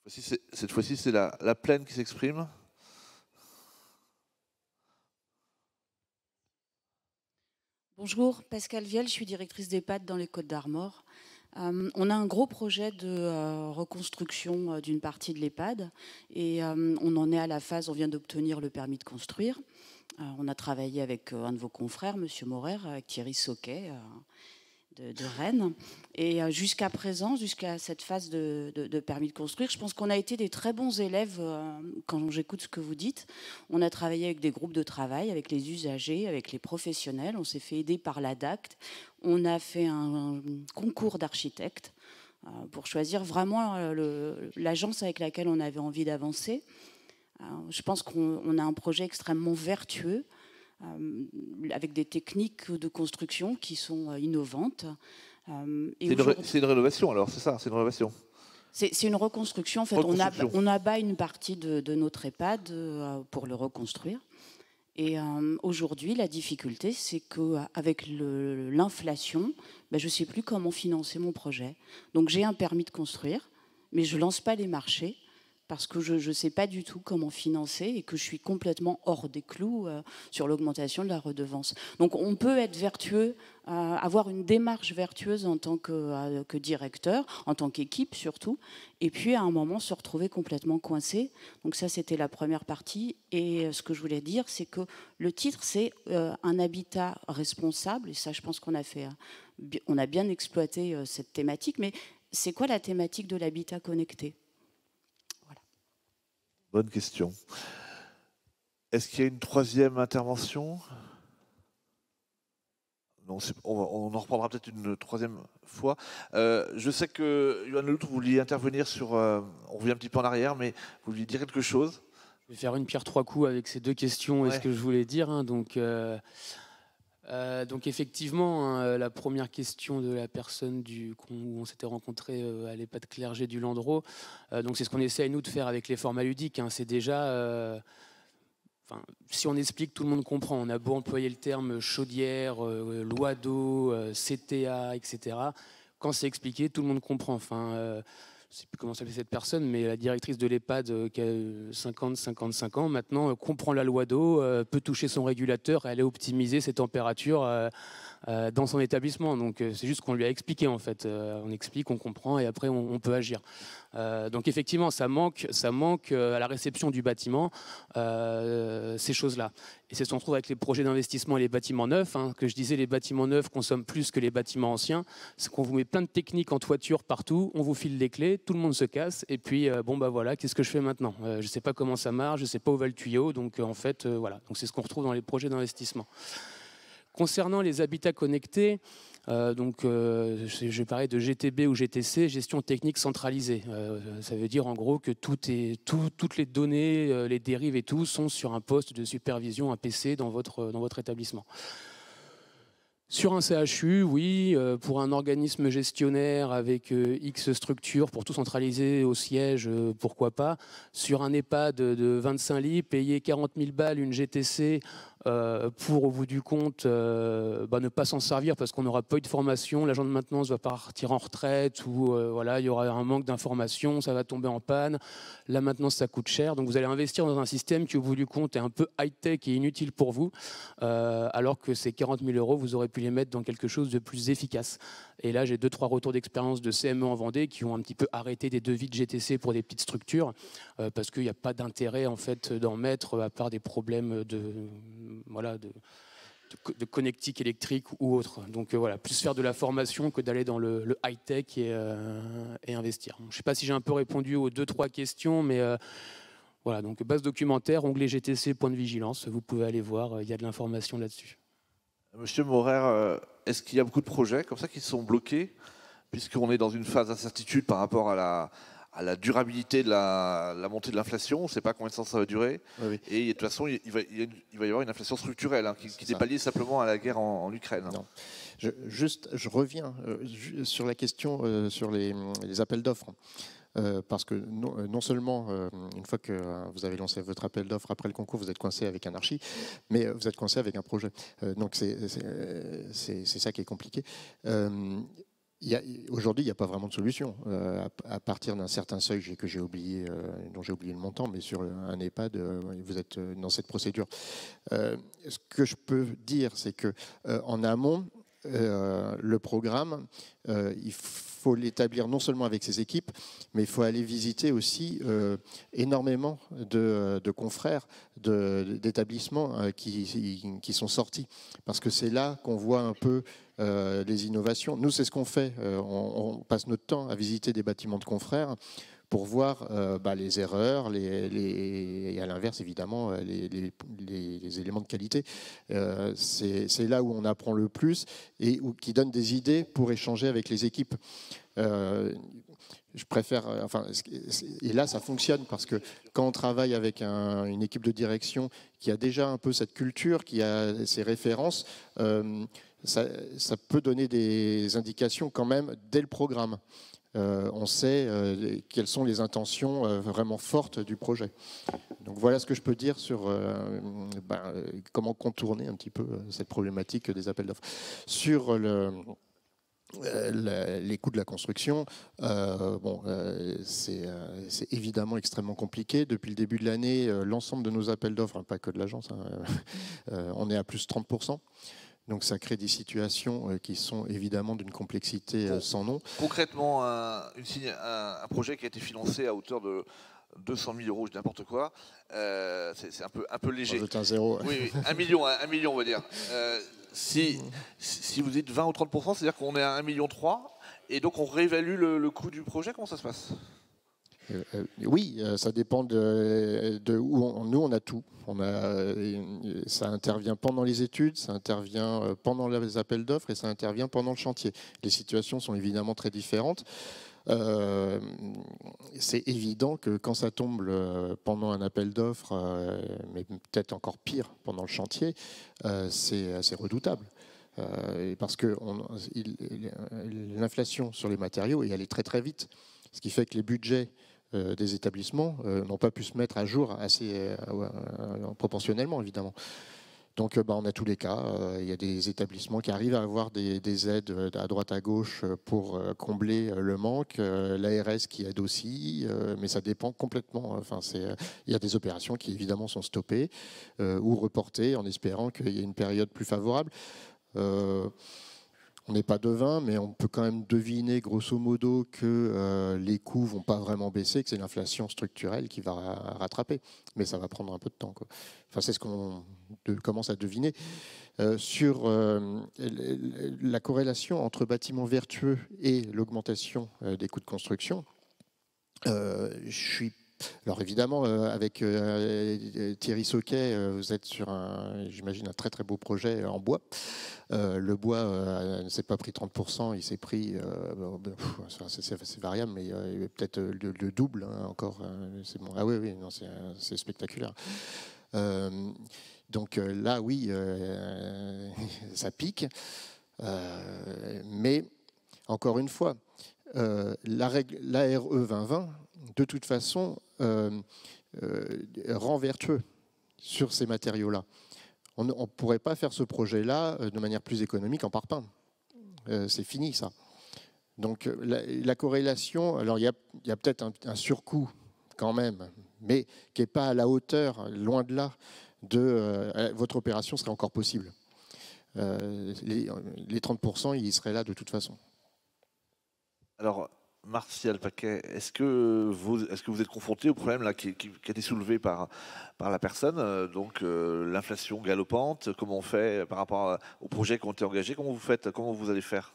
Cette fois-ci, c'est la plaine qui s'exprime. Bonjour, Pascal Viel, je suis directrice d'EHPAD dans les Côtes-d'Armor. On a un gros projet de reconstruction d'une partie de l'EHPAD et on en est à la phase, on vient d'obtenir le permis de construire. On a travaillé avec un de vos confrères, M. Morer, avec Thierry Sauquet de Rennes. Et jusqu'à présent, jusqu'à cette phase de permis de construire, je pense qu'on a été des très bons élèves quand j'écoute ce que vous dites. On a travaillé avec des groupes de travail, avec les usagers, avec les professionnels. On s'est fait aider par l'ADACT. On a fait un concours d'architectes pour choisir vraiment l'agence avec laquelle on avait envie d'avancer. Je pense qu'on a un projet extrêmement vertueux, avec des techniques de construction qui sont innovantes. C'est une rénovation alors, c'est ça, c'est une rénovation. C'est une reconstruction. En fait, on abat une partie de notre EHPAD pour le reconstruire. Et aujourd'hui, la difficulté, c'est qu'avec l'inflation, je ne sais plus comment financer mon projet. Donc j'ai un permis de construire, mais je ne lance pas les marchés parce que je ne sais pas du tout comment financer et que je suis complètement hors des clous sur l'augmentation de la redevance. Donc on peut être vertueux, avoir une démarche vertueuse en tant que directeur, en tant qu'équipe surtout, et puis à un moment se retrouver complètement coincé. Donc ça, c'était la première partie. Et ce que je voulais dire, c'est que le titre, c'est un habitat responsable, et ça, je pense qu'on a bien exploité cette thématique, mais c'est quoi la thématique de l'habitat connecté ? Bonne question. Est-ce qu'il y a une troisième intervention? Non, on en reprendra peut-être une troisième fois. Je sais que Yoann Leloutre, vous vouliez intervenir sur... on revient un petit peu en arrière, mais vous vouliez dire quelque chose? Je vais faire une pierre trois coups avec ces deux questions et ce que je voulais dire. Donc effectivement, la première question de la personne où on s'était rencontré à l'EHPAD Clerget du Landreau, donc c'est ce qu'on essaie nous de faire avec les formats ludiques. C'est déjà, si on explique, tout le monde comprend. On a beau employer le terme chaudière, loi d'eau, CTA, etc. Quand c'est expliqué, tout le monde comprend. Je ne sais plus comment s'appelle cette personne, mais la directrice de l'EHPAD qui a 50-55 ans, maintenant comprend la loi d'eau, peut toucher son régulateur et aller optimiser ses températures dans son établissement. Donc c'est juste qu'on lui a expliqué en fait. On explique, on comprend et après on peut agir. Donc effectivement, ça manque à la réception du bâtiment ces choses-là. Et c'est ce qu'on trouve avec les projets d'investissement et les bâtiments neufs. Que je disais, les bâtiments neufs consomment plus que les bâtiments anciens. C'est qu'on vous met plein de techniques en toiture partout, on vous file les clés, tout le monde se casse. Et puis voilà, qu'est-ce que je fais maintenant? Je ne sais pas comment ça marche, je ne sais pas où va le tuyau. Donc voilà. Donc c'est ce qu'on retrouve dans les projets d'investissement. Concernant les habitats connectés, je parlais de GTB ou GTC, gestion technique centralisée. Ça veut dire en gros que toutes les données, les dérives et tout sont sur un poste de supervision, un PC dans votre établissement. Sur un CHU, oui, pour un organisme gestionnaire avec X structures, pour tout centraliser au siège, pourquoi pas. Sur un EHPAD de 25 lits, payer 40 000 balles, une GTC, pour au bout du compte ne pas s'en servir parce qu'on n'aura pas eu de formation, l'agent de maintenance va partir en retraite ou il y aura un manque d'information, ça va tomber en panne, la maintenance ça coûte cher, donc vous allez investir dans un système qui au bout du compte est un peu high-tech et inutile pour vous, alors que ces 40 000 euros vous aurez pu les mettre dans quelque chose de plus efficace. Et là j'ai 2-3 retours d'expérience de CME en Vendée qui ont un petit peu arrêté des devis de GTC pour des petites structures parce qu'il n'y a pas d'intérêt en fait d'en mettre à part des problèmes de connectique électrique ou autre. Donc plus faire de la formation que d'aller dans le high-tech et investir. Je ne sais pas si j'ai un peu répondu aux 2-3 questions, mais donc base documentaire, onglet GTC, point de vigilance, vous pouvez aller voir, il y a de l'information là-dessus. Monsieur Morer, est-ce qu'il y a beaucoup de projets comme ça qui sont bloqués, puisqu'on est dans une phase d'incertitude par rapport à la durabilité de la montée de l'inflation. On ne sait pas combien de temps ça va durer. Oui. Et de toute façon, il va y avoir une inflation structurelle hein, qui n'est pas liée simplement à la guerre en Ukraine. Non. Je reviens sur la question sur les appels d'offres. Parce que non seulement, une fois que vous avez lancé votre appel d'offres après le concours, vous êtes coincé avec un archi, mais vous êtes coincé avec un projet. Donc c'est ça qui est compliqué. Aujourd'hui, il n'y a pas vraiment de solution. À partir d'un certain seuil dont j'ai oublié le montant, mais sur un EHPAD, vous êtes dans cette procédure. Ce que je peux dire, c'est qu'en amont, le programme, il faut l'établir non seulement avec ses équipes, mais il faut aller visiter aussi énormément de confrères, d'établissements qui sont sortis. Parce que c'est là qu'on voit un peu les innovations. Nous, c'est ce qu'on fait. On passe notre temps à visiter des bâtiments de confrères pour voir les erreurs, et à l'inverse, évidemment, les éléments de qualité. C'est là où on apprend le plus et qui donne des idées pour échanger avec les équipes. Je préfère, et là ça fonctionne parce que quand on travaille avec une équipe de direction qui a déjà un peu cette culture, qui a ses références, ça peut donner des indications quand même dès le programme. On sait quelles sont les intentions vraiment fortes du projet. Donc voilà ce que je peux dire sur comment contourner un petit peu cette problématique des appels d'offres. Sur les coûts de la construction, c'est évidemment extrêmement compliqué. Depuis le début de l'année, l'ensemble de nos appels d'offres, pas que de l'agence, on est à plus 30%. Donc ça crée des situations qui sont évidemment d'une complexité sans nom. Concrètement, un projet qui a été financé à hauteur de 200 000 euros, n'importe quoi, c'est un peu léger. C'est un zéro. Oui, 1 million, on va dire. Si vous dites 20 ou 30%, c'est-à-dire qu'on est à 1,3 million et donc on réévalue le coût du projet. Comment ça se passe ? Oui, ça dépend de où nous on a tout. Ça intervient pendant les études, ça intervient pendant les appels d'offres et ça intervient pendant le chantier. Les situations sont évidemment très différentes. C'est évident que quand ça tombe pendant un appel d'offres, mais peut-être encore pire pendant le chantier, c'est redoutable. Parce que l'inflation sur les matériaux est allée très très vite, ce qui fait que les budgets des établissements n'ont pas pu se mettre à jour assez proportionnellement, évidemment. Donc on a tous les cas. Il y a des établissements qui arrivent à avoir des aides à droite à gauche pour combler le manque, l'ARS qui aide aussi, mais ça dépend complètement. Il y a des opérations qui évidemment sont stoppées ou reportées en espérant qu'il y ait une période plus favorable. On n'est pas devin, mais on peut quand même deviner grosso modo que les coûts ne vont pas vraiment baisser, que c'est l'inflation structurelle qui va rattraper. Mais ça va prendre un peu de temps, quoi. Enfin, c'est ce qu'on commence à deviner. Sur la corrélation entre bâtiments vertueux et l'augmentation des coûts de construction, alors évidemment, avec Thierry Sauquet, vous êtes sur j'imagine, un très très beau projet en bois. Le bois ne s'est pas pris 30%, il s'est pris, c'est variable, mais peut-être le double encore. C'est bon. Ah oui, non, c'est spectaculaire. Donc là, oui, ça pique. Mais encore une fois, l'ARE 2020, de toute façon, rend vertueux sur ces matériaux-là. On ne pourrait pas faire ce projet-là de manière plus économique en parpaing. C'est fini, ça. Donc la corrélation, alors il y a peut-être un surcoût quand même, mais qui n'est pas à la hauteur, loin de là, de votre opération serait encore possible. Les 30%, ils seraient là de toute façon. Alors, Martial Paquet, est-ce que vous êtes confronté au problème là, qui a été soulevé par la personne, donc l'inflation galopante, comment on fait par rapport aux projets qui ont été engagés, comment vous allez faire ?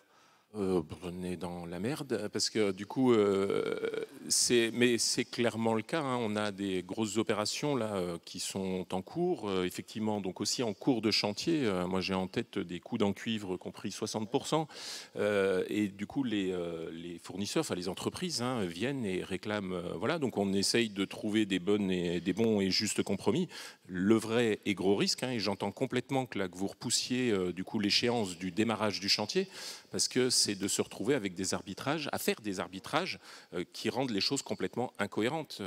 On est dans la merde parce que du coup, mais c'est clairement le cas. Hein. On a des grosses opérations là qui sont en cours, effectivement, donc aussi en cours de chantier. Moi, j'ai en tête des coûts en cuivre compris 60%, et du coup, les fournisseurs, enfin les entreprises, hein, viennent et réclament. Voilà, donc on essaye de trouver des bons et justes compromis. Le vrai et gros risque, hein, et j'entends complètement que vous repoussiez du coup l'échéance du démarrage du chantier, parce que c'est de se retrouver avec des arbitrages, à faire des arbitrages qui rendent les choses complètement incohérentes,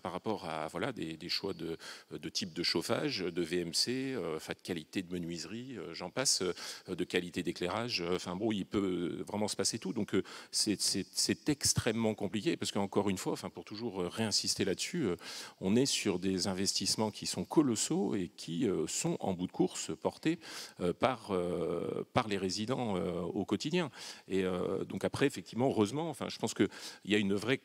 par rapport à voilà, des choix de type de chauffage, de VMC, de qualité de menuiserie, j'en passe, de qualité d'éclairage. Bon, il peut vraiment se passer tout. Donc c'est extrêmement compliqué parce qu'encore une fois, pour toujours réinsister là-dessus, on est sur des investissements qui sont colossaux et qui sont en bout de course portés par les résidents au quotidien. Et donc après, effectivement, heureusement, je pense qu'il y a une vraie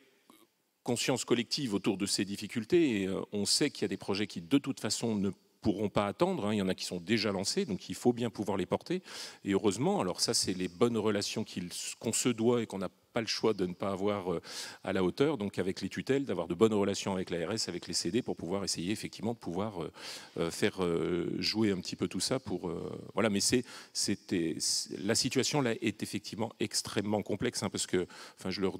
conscience collective autour de ces difficultés. Et on sait qu'il y a des projets qui, de toute façon, ne pourront pas attendre. Hein. Il y en a qui sont déjà lancés, donc il faut bien pouvoir les porter. Et heureusement, alors ça, c'est les bonnes relations qu'on se doit et qu'on n'a pas le choix de ne pas avoir à la hauteur, donc avec les tutelles, d'avoir de bonnes relations avec l'ARS, avec les CD, pour pouvoir essayer effectivement de pouvoir faire jouer un petit peu tout ça. Voilà, mais la situation là est effectivement extrêmement complexe, hein, parce que, je leur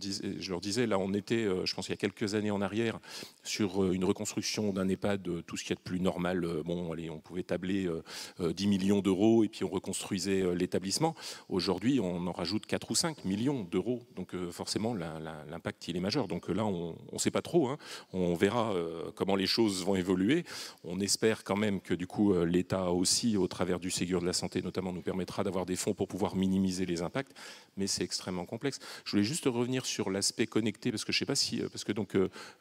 disais, là on était, je pense il y a quelques années en arrière, sur une reconstruction d'un EHPAD, tout ce qu'il y a de plus normal. Bon, allez, on pouvait tabler 10 millions d'euros et puis on reconstruisait l'établissement. Aujourd'hui, on en rajoute 4 ou 5 millions d'euros. Donc forcément, l'impact, il est majeur. Donc là, on ne sait pas trop. Hein. On verra comment les choses vont évoluer. On espère quand même que du coup, l'État aussi, au travers du Ségur de la santé notamment, nous permettra d'avoir des fonds pour pouvoir minimiser les impacts. Mais c'est extrêmement complexe. Je voulais juste revenir sur l'aspect connecté, parce que je ne sais pas si... Parce que donc,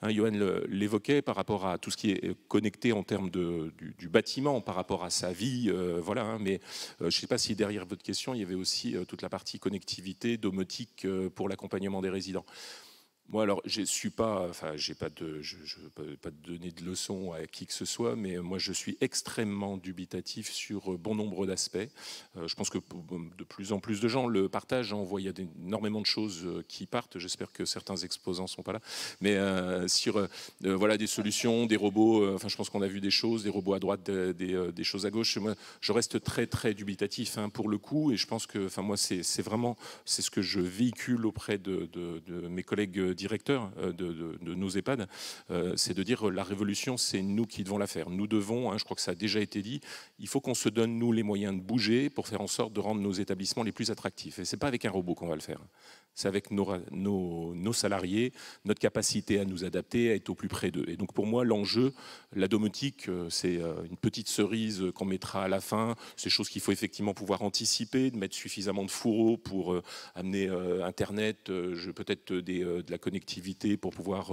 Johan l'évoquait par rapport à tout ce qui est connecté en termes du bâtiment, par rapport à sa vie. Voilà, hein, mais je ne sais pas si derrière votre question, il y avait aussi toute la partie connectivité, domotique pour l'accompagnement des résidents. Moi, alors, je ne peux pas donner de leçons à qui que ce soit, mais moi, je suis extrêmement dubitatif sur bon nombre d'aspects. Je pense que de plus en plus de gens le partagent. On voit, il y a énormément de choses qui partent. J'espère que certains exposants ne sont pas là. Mais sur voilà, des solutions, des robots, je pense qu'on a vu des choses, des robots à droite, des choses à gauche. Moi, je reste très, très dubitatif, hein, pour le coup. Et je pense que, moi, c'est ce que je véhicule auprès de mes collègues directeur de nos EHPAD, c'est de dire la révolution, c'est nous qui devons la faire. Nous devons, hein, je crois que ça a déjà été dit, il faut qu'on se donne, nous, les moyens de bouger pour faire en sorte de rendre nos établissements les plus attractifs. Et ce n'est pas avec un robot qu'on va le faire. C'est avec nos salariés, notre capacité à nous adapter, à être au plus près d'eux. Et donc pour moi, l'enjeu, la domotique, c'est une petite cerise qu'on mettra à la fin. C'est des choses qu'il faut effectivement pouvoir anticiper, de mettre suffisamment de fourreaux pour amener Internet, peut-être de la connectivité pour pouvoir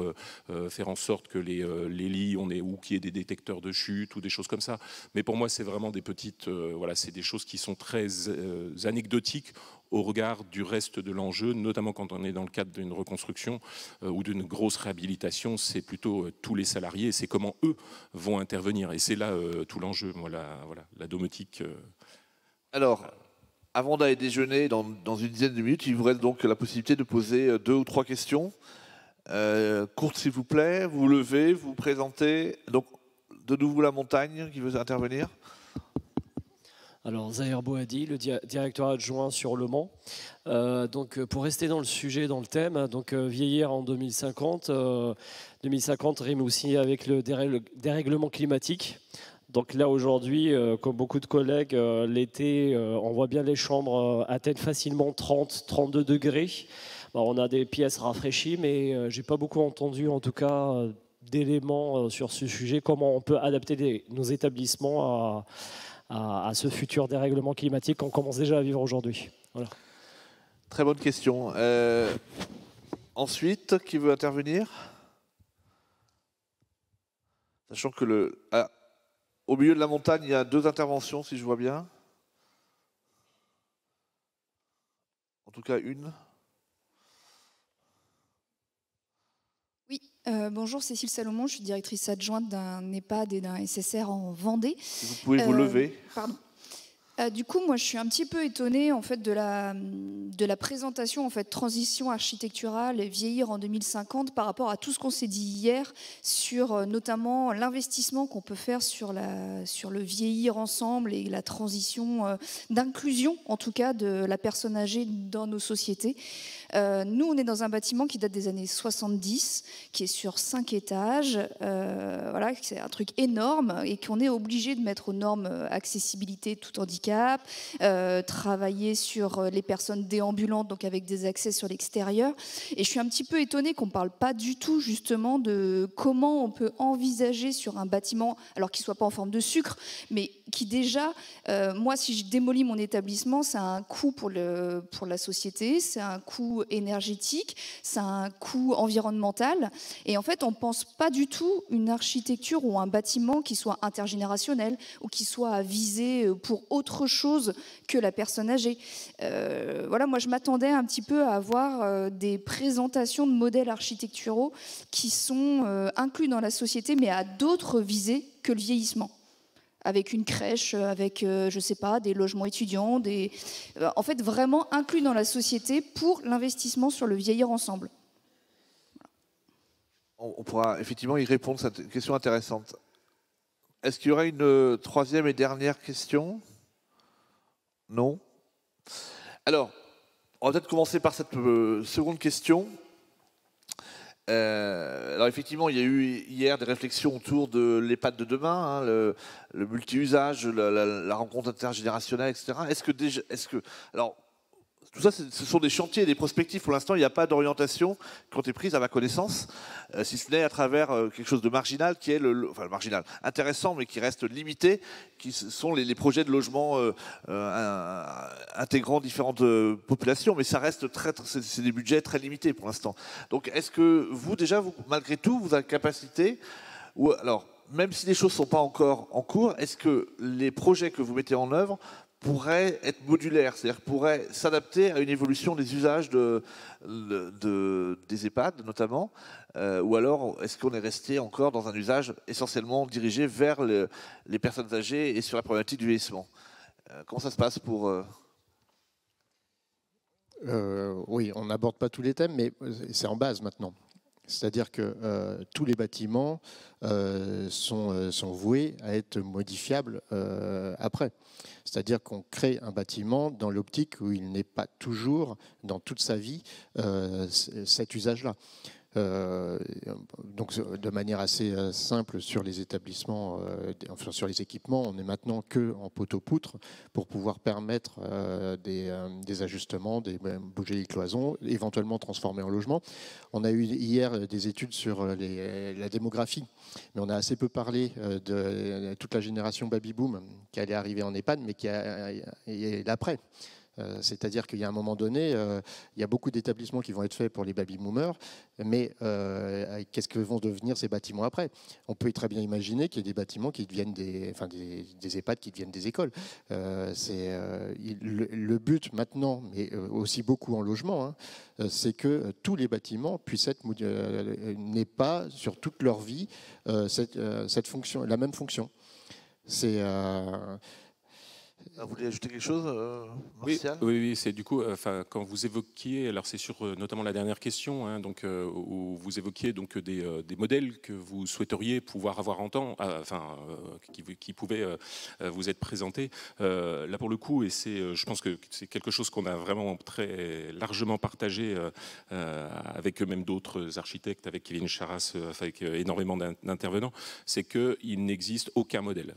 faire en sorte que les lits, ou qu'il y ait des détecteurs de chute ou des choses comme ça. Mais pour moi, c'est vraiment des petites... voilà, c'est des choses qui sont très anecdotiques au regard du reste de l'enjeu, notamment quand on est dans le cadre d'une reconstruction ou d'une grosse réhabilitation. C'est plutôt tous les salariés, c'est comment eux vont intervenir. Et c'est là tout l'enjeu, la domotique. Alors, avant d'aller déjeuner, dans une dizaine de minutes, il vous reste donc la possibilité de poser 2 ou 3 questions. Courtes, s'il vous plaît. Vous vous levez, vous vous présentez. Donc, de nouveau la montagne qui veut intervenir. Alors, Zahir Bohadi, le directeur adjoint sur Le Mans. Donc, pour rester dans le sujet, dans le thème, donc vieillir en 2050. 2050 rime aussi avec le dérèglement climatique. Donc là, aujourd'hui, comme beaucoup de collègues, l'été, on voit bien les chambres atteignent facilement 30, 32 degrés. Alors, on a des pièces rafraîchies, mais je n'ai pas beaucoup entendu, en tout cas, d'éléments sur ce sujet. Comment on peut adapter nos établissements à ce futur dérèglement climatique qu'on commence déjà à vivre aujourd'hui. Voilà. Très bonne question. Ensuite, qui veut intervenir? Sachant que au milieu de la montagne, il y a 2 interventions, si je vois bien. En tout cas, une. Oui, bonjour, Cécile Salomon, je suis directrice adjointe d'un EHPAD et d'un SSR en Vendée. Vous pouvez vous lever. Pardon. Du coup, moi, je suis un petit peu étonnée en fait de la présentation en fait transition architecturale et vieillir en 2050 par rapport à tout ce qu'on s'est dit hier sur notamment l'investissement qu'on peut faire sur le vieillir ensemble et la transition d'inclusion en tout cas de la personne âgée dans nos sociétés. Nous, on est dans un bâtiment qui date des années 70, qui est sur 5 étages. Voilà, c'est un truc énorme et qu'on est obligé de mettre aux normes accessibilité tout handicap, travailler sur les personnes déambulantes, donc avec des accès sur l'extérieur. Et je suis un petit peu étonnée qu'on ne parle pas du tout justement de comment on peut envisager sur un bâtiment, alors qu'il ne soit pas en forme de sucre, mais qui déjà, moi si je démolis mon établissement, ça a un coût pour la société, c'est un coût énergétique, ça a un coût environnemental. Et en fait, on ne pense pas du tout une architecture ou un bâtiment qui soit intergénérationnel ou qui soit à viser pour autre chose que la personne âgée. Voilà, moi je m'attendais un petit peu à avoir des présentations de modèles architecturaux qui sont inclus dans la société, mais à d'autres visées que le vieillissement. Avec une crèche, avec, je sais pas, des logements étudiants, en fait vraiment inclus dans la société pour l'investissement sur le vieillir ensemble. On pourra effectivement y répondre, cette question intéressante. Est-ce qu'il y aura une troisième et dernière question ? Non ? Alors, on va peut-être commencer par cette seconde question. Alors effectivement, il y a eu hier des réflexions autour de l'EHPAD de demain, hein, le multi-usage, la rencontre intergénérationnelle, etc. Alors, tout ça, ce sont des chantiers et des prospectives. Pour l'instant, il n'y a pas d'orientation qui ont été prises à ma connaissance, si ce n'est à travers quelque chose de marginal, qui est marginal, intéressant, mais qui reste limité, qui sont les projets de logement intégrant différentes populations. Mais ça reste c'est des budgets très limités pour l'instant. Donc, est-ce que vous, déjà, malgré tout, vous avez la capacité, ou alors, même si les choses ne sont pas encore en cours, est-ce que les projets que vous mettez en œuvre pourrait être modulaire, c'est-à-dire pourrait s'adapter à une évolution des usages des EHPAD notamment, ou alors est-ce qu'on est resté encore dans un usage essentiellement dirigé vers les personnes âgées et sur la problématique du vieillissement ? Comment ça se passe pour... Oui, on n'aborde pas tous les thèmes, mais c'est en base maintenant. C'est-à-dire que tous les bâtiments sont voués à être modifiables après. C'est-à-dire qu'on crée un bâtiment dans l'optique où il n'est pas toujours, dans toute sa vie, cet usage-là. Donc de manière assez simple sur les établissements, enfin sur les équipements, on est maintenant que en poteau-poutre pour pouvoir permettre des ajustements, bouger les cloisons, éventuellement transformer en logement. On a eu hier des études sur la démographie, mais on a assez peu parlé de toute la génération baby-boom qui allait arriver en EHPAD, mais qui est l'après. C'est-à-dire qu'il y a un moment donné, il y a beaucoup d'établissements qui vont être faits pour les baby-boomers, mais qu'est-ce que vont devenir ces bâtiments après ? On peut très bien imaginer qu'il y ait des bâtiments qui deviennent des EHPAD qui deviennent des écoles. Le but maintenant, mais aussi beaucoup en logement, hein, c'est que tous les bâtiments puissent être n'aient pas sur toute leur vie cette fonction, la même fonction. C'est Vous voulez ajouter quelque chose, Martial ? Oui, c'est du coup, quand vous évoquiez, alors c'est sur notamment la dernière question, hein, donc, où vous évoquiez donc des modèles que vous souhaiteriez pouvoir avoir en temps, qui pouvaient vous être présentés. Là pour le coup, et je pense que c'est quelque chose qu'on a vraiment très largement partagé avec même d'autres architectes, avec Kevin Charras, avec énormément d'intervenants, c'est qu'il n'existe aucun modèle.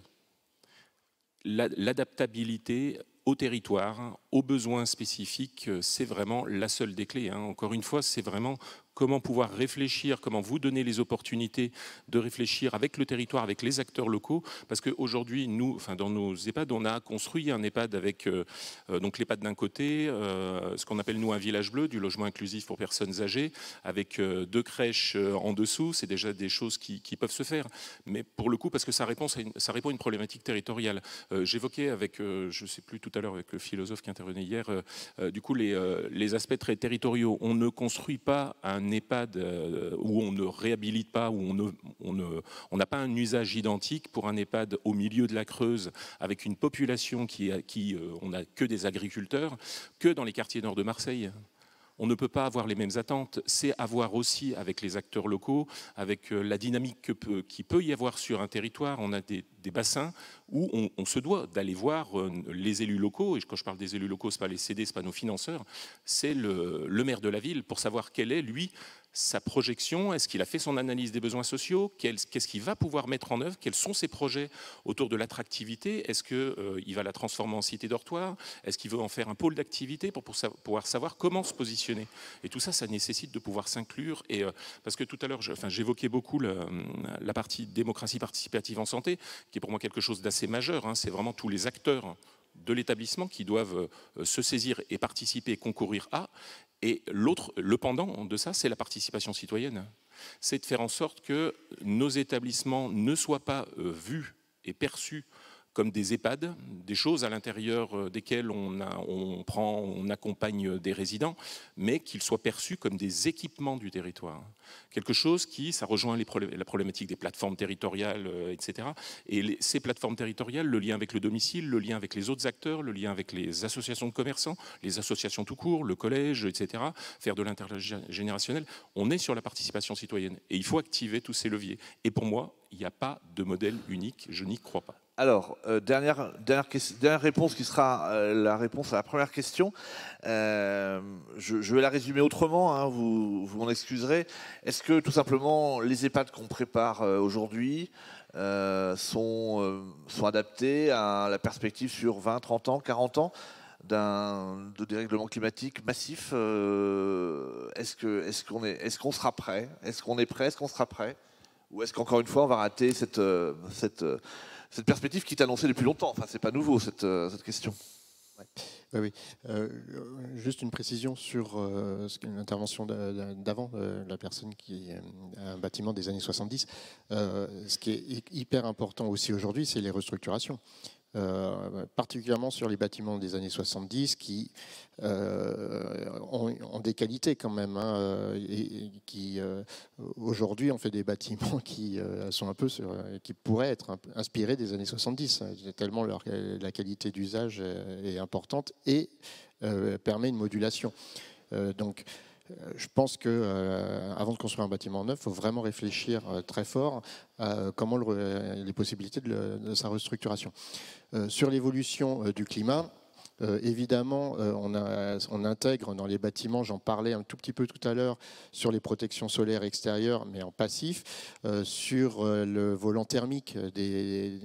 L'adaptabilité au territoire, aux besoins spécifiques, c'est vraiment la seule des clés. Hein. Encore une fois, c'est vraiment comment pouvoir réfléchir, comment vous donner les opportunités de réfléchir avec le territoire, avec les acteurs locaux, parce qu'aujourd'hui, nous, dans nos EHPAD, on a construit un EHPAD avec donc l'EHPAD d'un côté, ce qu'on appelle nous un village bleu, du logement inclusif pour personnes âgées, avec 2 crèches en dessous, c'est déjà des choses qui peuvent se faire, mais pour le coup, parce que ça répond à une problématique territoriale. J'évoquais avec, je ne sais plus tout à l'heure, avec le philosophe qui intervenait hier, du coup les aspects très territoriaux. On ne construit pas un un EHPAD où on ne réhabilite pas, où on n'a pas un usage identique pour un EHPAD au milieu de la Creuse, avec une population on n'a que des agriculteurs, que dans les quartiers nord de Marseille. On ne peut pas avoir les mêmes attentes. C'est avoir aussi avec les acteurs locaux, avec la dynamique qu'il peut y avoir sur un territoire. On a des bassins où on se doit d'aller voir les élus locaux. Et quand je parle des élus locaux, ce n'est pas les CD, ce n'est pas nos financeurs. C'est le maire de la ville pour savoir quelle est, lui, sa projection. Est-ce qu'il a fait son analyse des besoins sociaux? Qu'est-ce qu'il va pouvoir mettre en œuvre? Quels sont ses projets autour de l'attractivité? Est-ce qu'il va la transformer en cité dortoir? Est-ce qu'il veut en faire un pôle d'activité pour pouvoir savoir comment se positionner? Et tout ça, ça nécessite de pouvoir s'inclure. Et parce que tout à l'heure, j'évoquais beaucoup la partie démocratie participative en santé, qui est pour moi quelque chose d'assez majeur. C'est vraiment tous les acteurs de l'établissement qui doivent se saisir et participer et concourir à. Et le pendant de ça, c'est la participation citoyenne. C'est de faire en sorte que nos établissements ne soient pas vus et perçus comme des EHPAD, des choses à l'intérieur desquelles on accompagne des résidents, mais qu'ils soient perçus comme des équipements du territoire. Quelque chose ça rejoint la problématique des plateformes territoriales, etc. Et ces plateformes territoriales, le lien avec le domicile, le lien avec les autres acteurs, le lien avec les associations de commerçants, les associations tout court, le collège, etc., faire de l'intergénérationnel, on est sur la participation citoyenne. Et il faut activer tous ces leviers. Et pour moi, il n'y a pas de modèle unique, je n'y crois pas. Alors, dernière réponse qui sera la réponse à la première question. Je vais la résumer autrement, hein, vous m'en excuserez. Est-ce que tout simplement les EHPAD qu'on prépare aujourd'hui sont adaptés à la perspective sur 20, 30 ans, 40 ans de dérèglement climatique massif? Est-ce qu'on sera prêt? Est-ce qu'on est prêt? Est-ce qu'on sera prêt? Ou est-ce qu'encore une fois on va rater cette perspective qui est annoncée depuis longtemps? Enfin, c'est pas nouveau cette question. Oui. Juste une précision sur l'intervention d'avant, la personne qui a un bâtiment des années 70. Ce qui est hyper important aussi aujourd'hui, c'est les restructurations. Particulièrement sur les bâtiments des années 70 qui ont des qualités quand même, hein, et qui aujourd'hui on fait des bâtiments qui sont un peu qui pourraient être inspirés des années 70, tellement la qualité d'usage est importante et permet une modulation. Donc je pense qu'avant de construire un bâtiment neuf, il faut vraiment réfléchir très fort à comment les possibilités de sa restructuration. Sur l'évolution du climat, évidemment, on intègre dans les bâtiments, j'en parlais un tout petit peu tout à l'heure, sur les protections solaires extérieures, mais en passif, sur le volant thermique des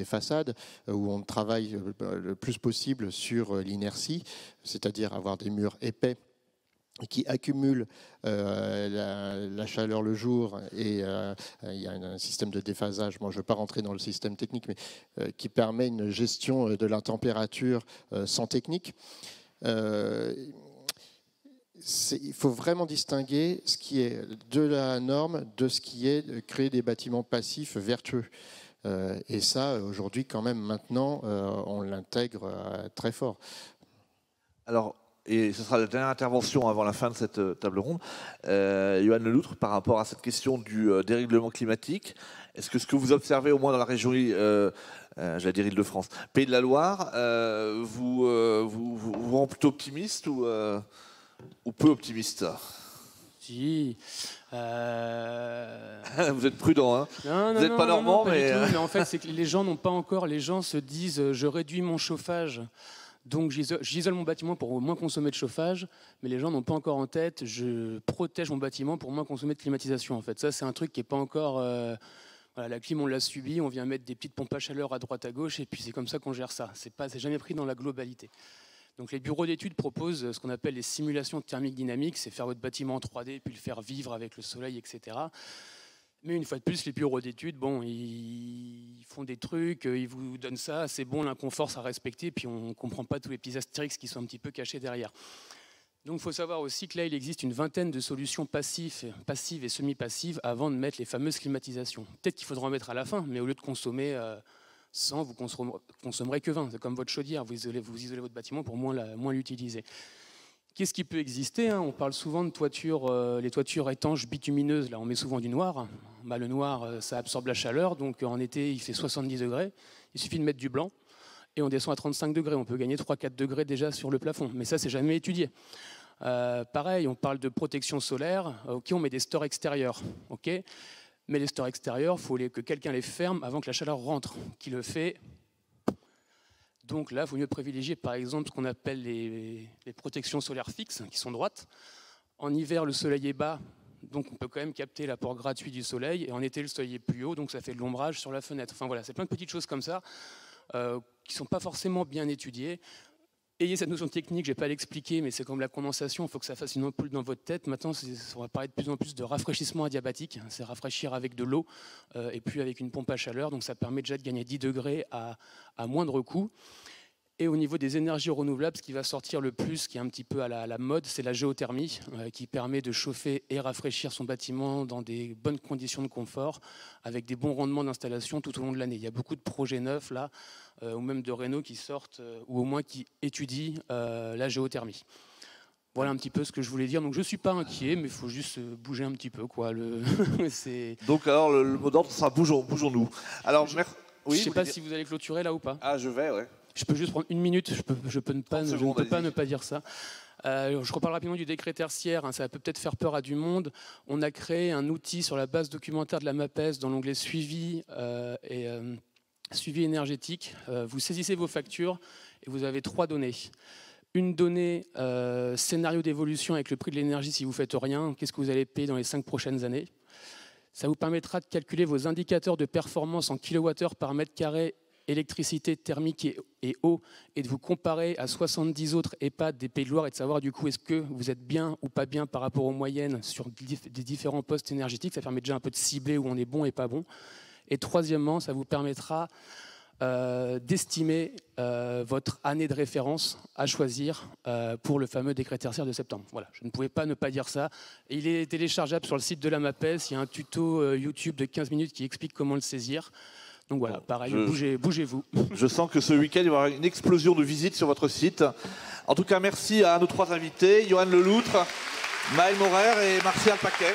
façades, où on travaille le plus possible sur l'inertie, c'est-à-dire avoir des murs épais qui accumule la chaleur le jour, et il y a un système de déphasage, moi je ne veux pas rentrer dans le système technique, mais qui permet une gestion de la température sans technique. Il faut vraiment distinguer ce qui est de la norme de ce qui est de créer des bâtiments passifs vertueux. Et ça, aujourd'hui, quand même, maintenant, on l'intègre très fort. Alors, et ce sera la dernière intervention avant la fin de cette table ronde, Yoann Leloutre, par rapport à cette question du dérèglement climatique. Est-ce que ce que vous observez, au moins dans la région, j'allais dire Île-de-France, Pays de la Loire, vous rend plutôt optimiste ou peu optimiste? Si. Vous êtes prudent, hein? Non, vous n'êtes pas normand, mais en fait, c'est que les gens n'ont pas encore. Les gens se disent, je réduis mon chauffage. Donc j'isole mon bâtiment pour moins consommer de chauffage, mais les gens n'ont pas encore en tête, je protège mon bâtiment pour moins consommer de climatisation. En fait, ça c'est un truc qui n'est pas encore... voilà, la clim on l'a subi, on vient mettre des petites pompes à chaleur à droite à gauche, et puis c'est comme ça qu'on gère ça. C'est jamais pris dans la globalité. Donc les bureaux d'études proposent ce qu'on appelle les simulations thermiques dynamiques, c'est faire votre bâtiment en 3D, puis le faire vivre avec le soleil, etc. Mais une fois de plus, les bureaux d'études, bon, ils font des trucs, ils vous donnent ça, c'est bon, l'inconfort, ça respecter, puis on ne comprend pas tous les petits astérix qui sont un petit peu cachés derrière. Donc il faut savoir aussi que là, il existe une vingtaine de solutions passives et semi-passives avant de mettre les fameuses climatisations. Peut-être qu'il faudra en mettre à la fin, mais au lieu de consommer 100, vous consommerez que 20. C'est comme votre chaudière, vous isolez votre bâtiment pour moins l'utiliser. Qu'est-ce qui peut exister, hein? On parle souvent de toitures, les toitures étanches bitumineuses. Là, on met souvent du noir. Bah, le noir, ça absorbe la chaleur. Donc en été, il fait 70 degrés. Il suffit de mettre du blanc et on descend à 35 degrés. On peut gagner 3-4 degrés déjà sur le plafond. Mais ça, c'est jamais étudié. Pareil, on parle de protection solaire. Ok, on met des stores extérieurs. Ok, mais les stores extérieurs, il faut que quelqu'un les ferme avant que la chaleur rentre. Qui le fait? Donc là, il vaut mieux privilégier par exemple ce qu'on appelle les protections solaires fixes, qui sont droites. En hiver, le soleil est bas, donc on peut quand même capter l'apport gratuit du soleil. Et en été, le soleil est plus haut, donc ça fait de l'ombrage sur la fenêtre. Enfin voilà, c'est plein de petites choses comme ça qui ne sont pas forcément bien étudiées. Ayez cette notion technique, je ne vais pas l'expliquer, mais c'est comme la condensation, il faut que ça fasse une ampoule dans votre tête. Maintenant, on va parler de plus en plus de rafraîchissement adiabatique. C'est rafraîchir avec de l'eau et puis avec une pompe à chaleur. Donc ça permet déjà de gagner 10 degrés à moindre coût. Et au niveau des énergies renouvelables, ce qui va sortir le plus, qui est un petit peu à la mode, c'est la géothermie, qui permet de chauffer et rafraîchir son bâtiment dans des bonnes conditions de confort, avec des bons rendements d'installation tout au long de l'année. Il y a beaucoup de projets neufs, là, ou même de rénaux qui sortent, ou au moins qui étudient la géothermie. Voilà un petit peu ce que je voulais dire. Donc je ne suis pas inquiet, mais il faut juste bouger un petit peu, quoi. Donc alors, le mot d'ordre sera bougeons-nous. Alors, je ne sais pas si vous allez clôturer là ou pas. Ah, je vais, ouais. Je peux juste prendre une minute, je ne peux pas ne pas dire ça. Je reparle rapidement du décret tertiaire, hein, ça peut peut-être faire peur à du monde. On a créé un outil sur la base documentaire de la MAPES dans l'onglet suivi suivi énergétique. Vous saisissez vos factures et vous avez 3 données. Une donnée scénario d'évolution avec le prix de l'énergie si vous ne faites rien, qu'est-ce que vous allez payer dans les 5 prochaines années. Ça vous permettra de calculer vos indicateurs de performance en kWh par mètre carré électricité thermique et eau, et de vous comparer à 70 autres EHPAD des Pays de Loire et de savoir du coup est-ce que vous êtes bien ou pas bien par rapport aux moyennes sur des différents postes énergétiques. Ça permet déjà un peu de cibler où on est bon et pas bon. Et troisièmement, ça vous permettra d'estimer votre année de référence à choisir pour le fameux décret tertiaire de septembre. Voilà, je ne pouvais pas ne pas dire ça. Et il est téléchargeable sur le site de la MAPES. Il y a un tuto YouTube de 15 minutes qui explique comment le saisir. Donc voilà, pareil, bougez-vous. Je sens que ce week-end, il va y avoir une explosion de visites sur votre site. En tout cas, merci à nos 3 invités, Johan Leloutre, Maël Maurer et Martial Paquet.